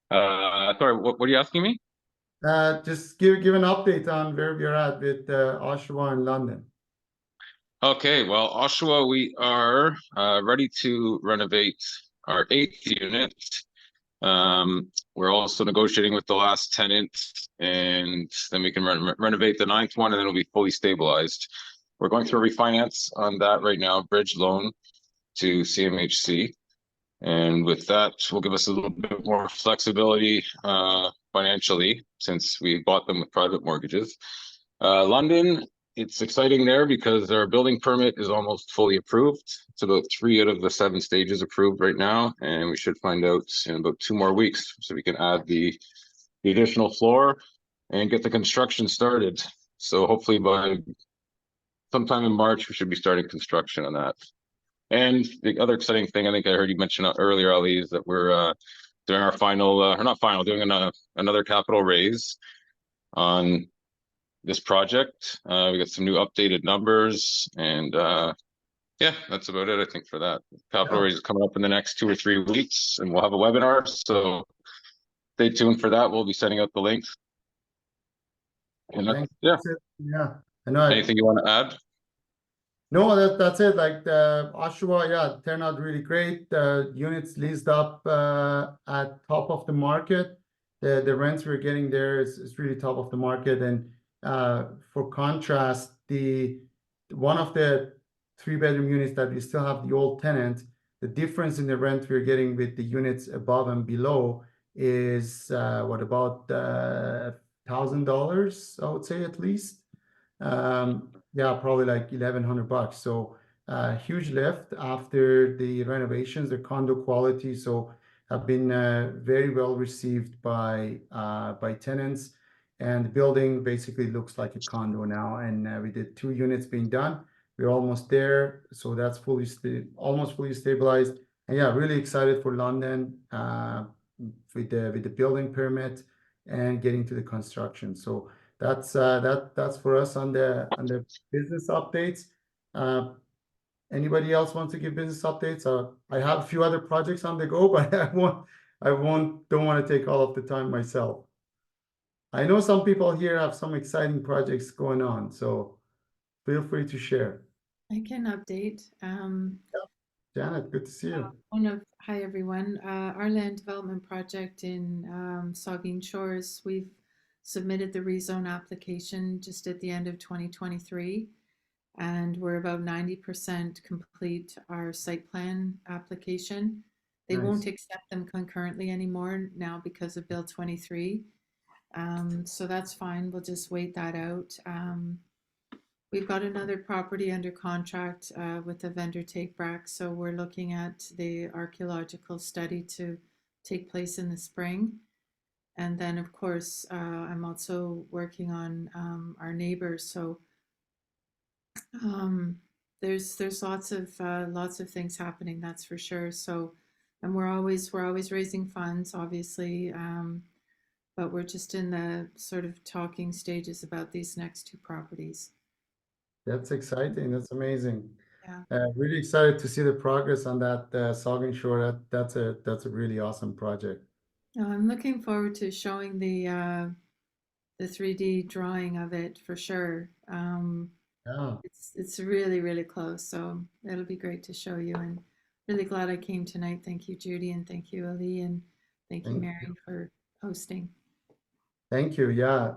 that. Sorry, what are you asking me? Just give an update on where we are at with Oshawa and London. Okay, well, Oshawa, we are ready to renovate our 8th unit. We're also negotiating with the last tenant, and then we can renovate the 9th one, and then it'll be fully stabilized. We're going through a refinance on that right now, bridge loan to CMHC. And with that, will give us a little bit more flexibility financially since we bought them with private mortgages. London, it's exciting there because our building permit is almost fully approved. It's about 3 out of the 7 stages approved right now, and we should find out in about 2 more weeks so we can add the additional floor and get the construction started. So hopefully by sometime in March, we should be starting construction on that. And the other exciting thing, I think I heard you mention earlier, Ali, is that we're doing our final, or not final, doing another capital raise on this project. We got some new updated numbers, and yeah, that's about it, I think, for that. Capital raise is coming up in the next 2 or 3 weeks, and we'll have a webinar, so stay tuned for that. We'll be sending out the links. And yeah. Yeah. I know. Anything you want to add? No, that's it. Like Oshawa, yeah, turned out really great. The units leased up at top of the market. The rents we're getting there is really top of the market. And for contrast, one of the 3-bedroom units that we still have the old tenant, the difference in the rent we're getting with the units above and below is what, about $1,000, I would say, at least. Yeah, probably like $1,100. So huge lift after the renovations. The condo quality have been very well received by tenants, and the building basically looks like a condo now. And we did 2 units being done. We're almost there, so that's almost fully stabilized. And yeah, really excited for London with the building permit and getting to the construction. So that's for us on the business updates. Anybody else wants to give business updates? I have a few other projects on the go, but don't want to take all of the time myself. I know some people here have some exciting projects going on, so feel free to share. I can update. Janet, good to see you. Hi everyone. Our land development project in Saugeen Shores, we've submitted the rezone application just at the end of 2023, and we're about 90% complete our site plan application. They won't accept them concurrently anymore now because of Bill 23. So that's fine. We'll just wait that out. We've got another property under contract with a vendor take back. So we're looking at the archaeological study to take place in the spring. And then, of course, I'm also working on our neighbors. So there's lots of things happening. That's for sure. So, and we're always raising funds, obviously, but we're just in the sort of talking stages about these next 2 properties. That's exciting. That's amazing. Yeah. Really excited to see the progress on that Saugeen Shore. That's a really awesome project. I'm looking forward to showing the 3D drawing of it for sure. Yeah. It's really, really close, so it'll be great to show you. And really glad I came tonight. Thank you, Judy, and thank you, Ali, and thank you, Mary, for hosting. Thank you. Yeah.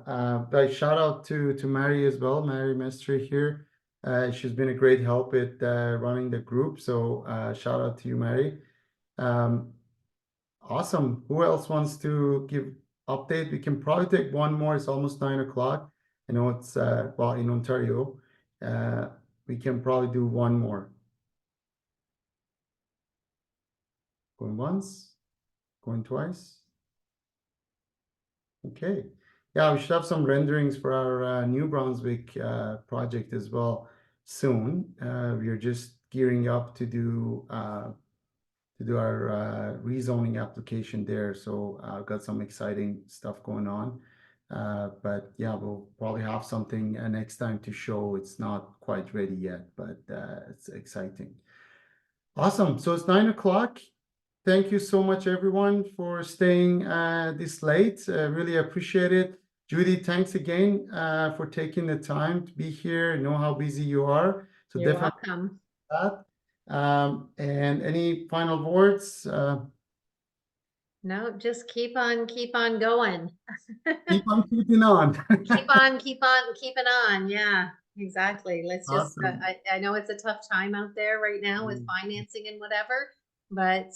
Shout out to Mary as well, Mary Mestry here. She's been a great help with running the group. So shout out to you, Mary. Awesome. Who else wants to give update? We can probably take one more. It's almost 9 o'clock. I know it's well, in Ontario. We can probably do one more. Going once, going twice. Okay. Yeah, we should have some renderings for our New Brunswick project as well soon. We are just gearing up to do our rezoning application there. So I've got some exciting stuff going on. But yeah, we'll probably have something next time to show. It's not quite ready yet, but it's exciting. Awesome. So it's 9 o'clock. Thank you so much, everyone, for staying this late. Really appreciate it. Judi, thanks again for taking the time to be here. I know how busy you are. So You're definitely welcome. that. And any final words? No, just keep on going. Keep on keeping on. keep on keeping on. Yeah, exactly. Let's just, Awesome. I know it's a tough time out there right now with financing and whatever, but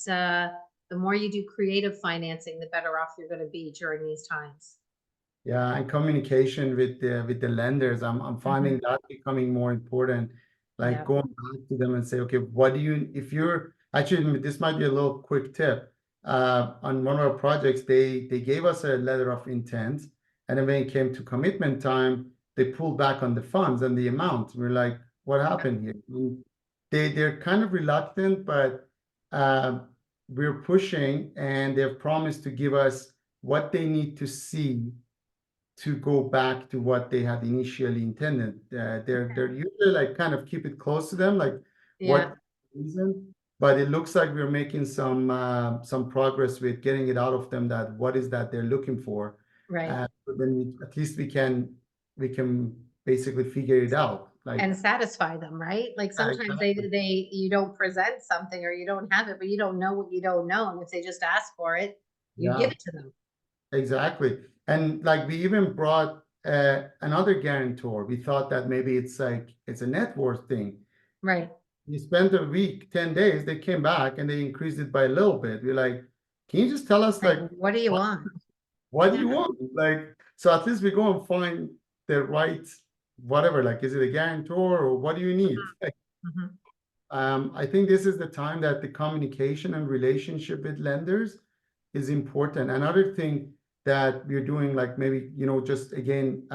the more you do creative financing, the better off you're going to be during these times. Yeah, and communication with the lenders, I'm finding that becoming more important. Like Yeah. going back to them and say, okay, what do you, if you're actually, this might be a little quick tip. On one of our projects, they gave us a letter of intent, and then when it came to commitment time, they pulled back on the funds and the amount. We're like, what happened here? And they're kind of reluctant, but we're pushing, and they've promised to give us what they need to see to go back to what they had initially intended. They're usually like kind of keep it close to them, like Yeah. what reason. But it looks like we're making some progress with getting it out of them, that what is that they're looking for. Right. So then at least we can basically figure it out. Like, And satisfy them, right? Like sometimes exactly. you don't present something or you don't have it, but you don't know what you don't know. And if they just ask for it, you give Yeah. it to them. Exactly. And like we even brought another guarantor. We thought that maybe it's a net worth thing. Right. We spent a week, 10 days, they came back and they increased it by a little bit. We're like, can you just tell us Like, like what do you want? what do you want? Like, so at least we go and find the right whatever, like is it a guarantor or what do you need? Mhm. I think this is the time that the communication and relationship with lenders is important. Another thing that we're doing, like maybe, just again,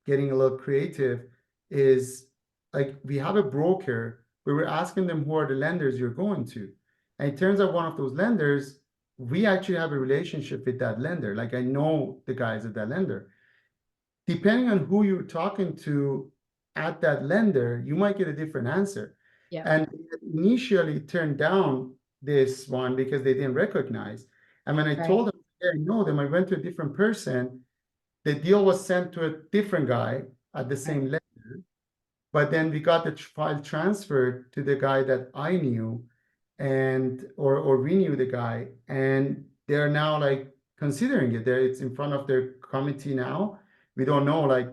getting a little creative, is like we have a broker where we're asking them who are the lenders you're going to. And it turns out one of those lenders, we actually have a relationship with that lender. Like I know the guys at that lender. Depending on who you're talking to at that lender, you might get a different answer. Yeah. And initially turned down this one because they didn't recognize. And when I Right. told them, I know them, I went to a different person, the deal was sent to a different guy at the same lender. But then we got the file transferred to the guy that I knew, and or we knew the guy, and they're now like considering it. It's in front of their committee now. We don't know, like,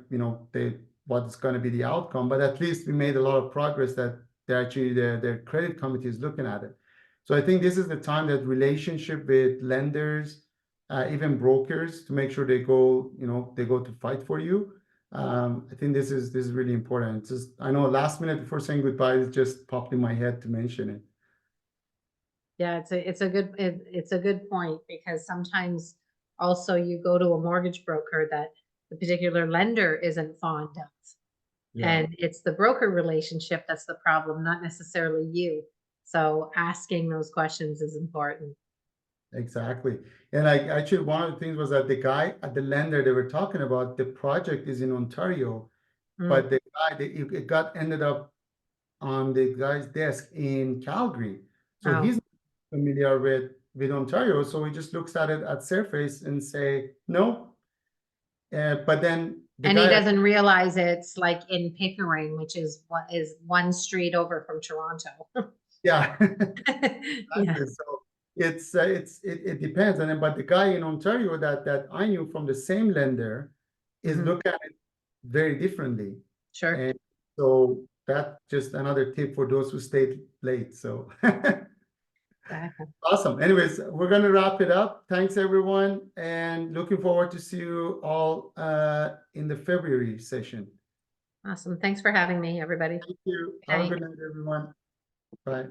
what's going to be the outcome, but at least we made a lot of progress that they're actually their credit committee is looking at it. So I think this is the time that relationship with lenders, even brokers, to make sure they go to fight for you. I think this is really important. It's just, I know last minute before saying goodbye, it just popped in my head to mention it. Yeah, it's a good point, because sometimes also you go to a mortgage broker that the particular lender isn't fond of. Yeah. And it's the broker relationship that's the problem, not necessarily you. So asking those questions is important. Exactly. And like actually one of the things was that the guy at the lender they were talking about, the project is in Ontario, but the guy it got ended up on the guy's desk in Calgary. So Oh. he's familiar with Ontario. So he just looks at it at surface and say no. But then the And guy he doesn't realize it's like in Pickering, which is one street over from Toronto. yeah. Yeah. So it depends. And then but the guy in Ontario that I knew from the same lender is Mhm. looking at it very differently. Sure. And so that's just another tip for those who stayed late. So Exactly. awesome. Anyways, we're gonna wrap it up. Thanks everyone, and looking forward to see you all in the February session. Awesome. Thanks for having me, everybody. Thank you. Good Have a night. good night, everyone. Bye.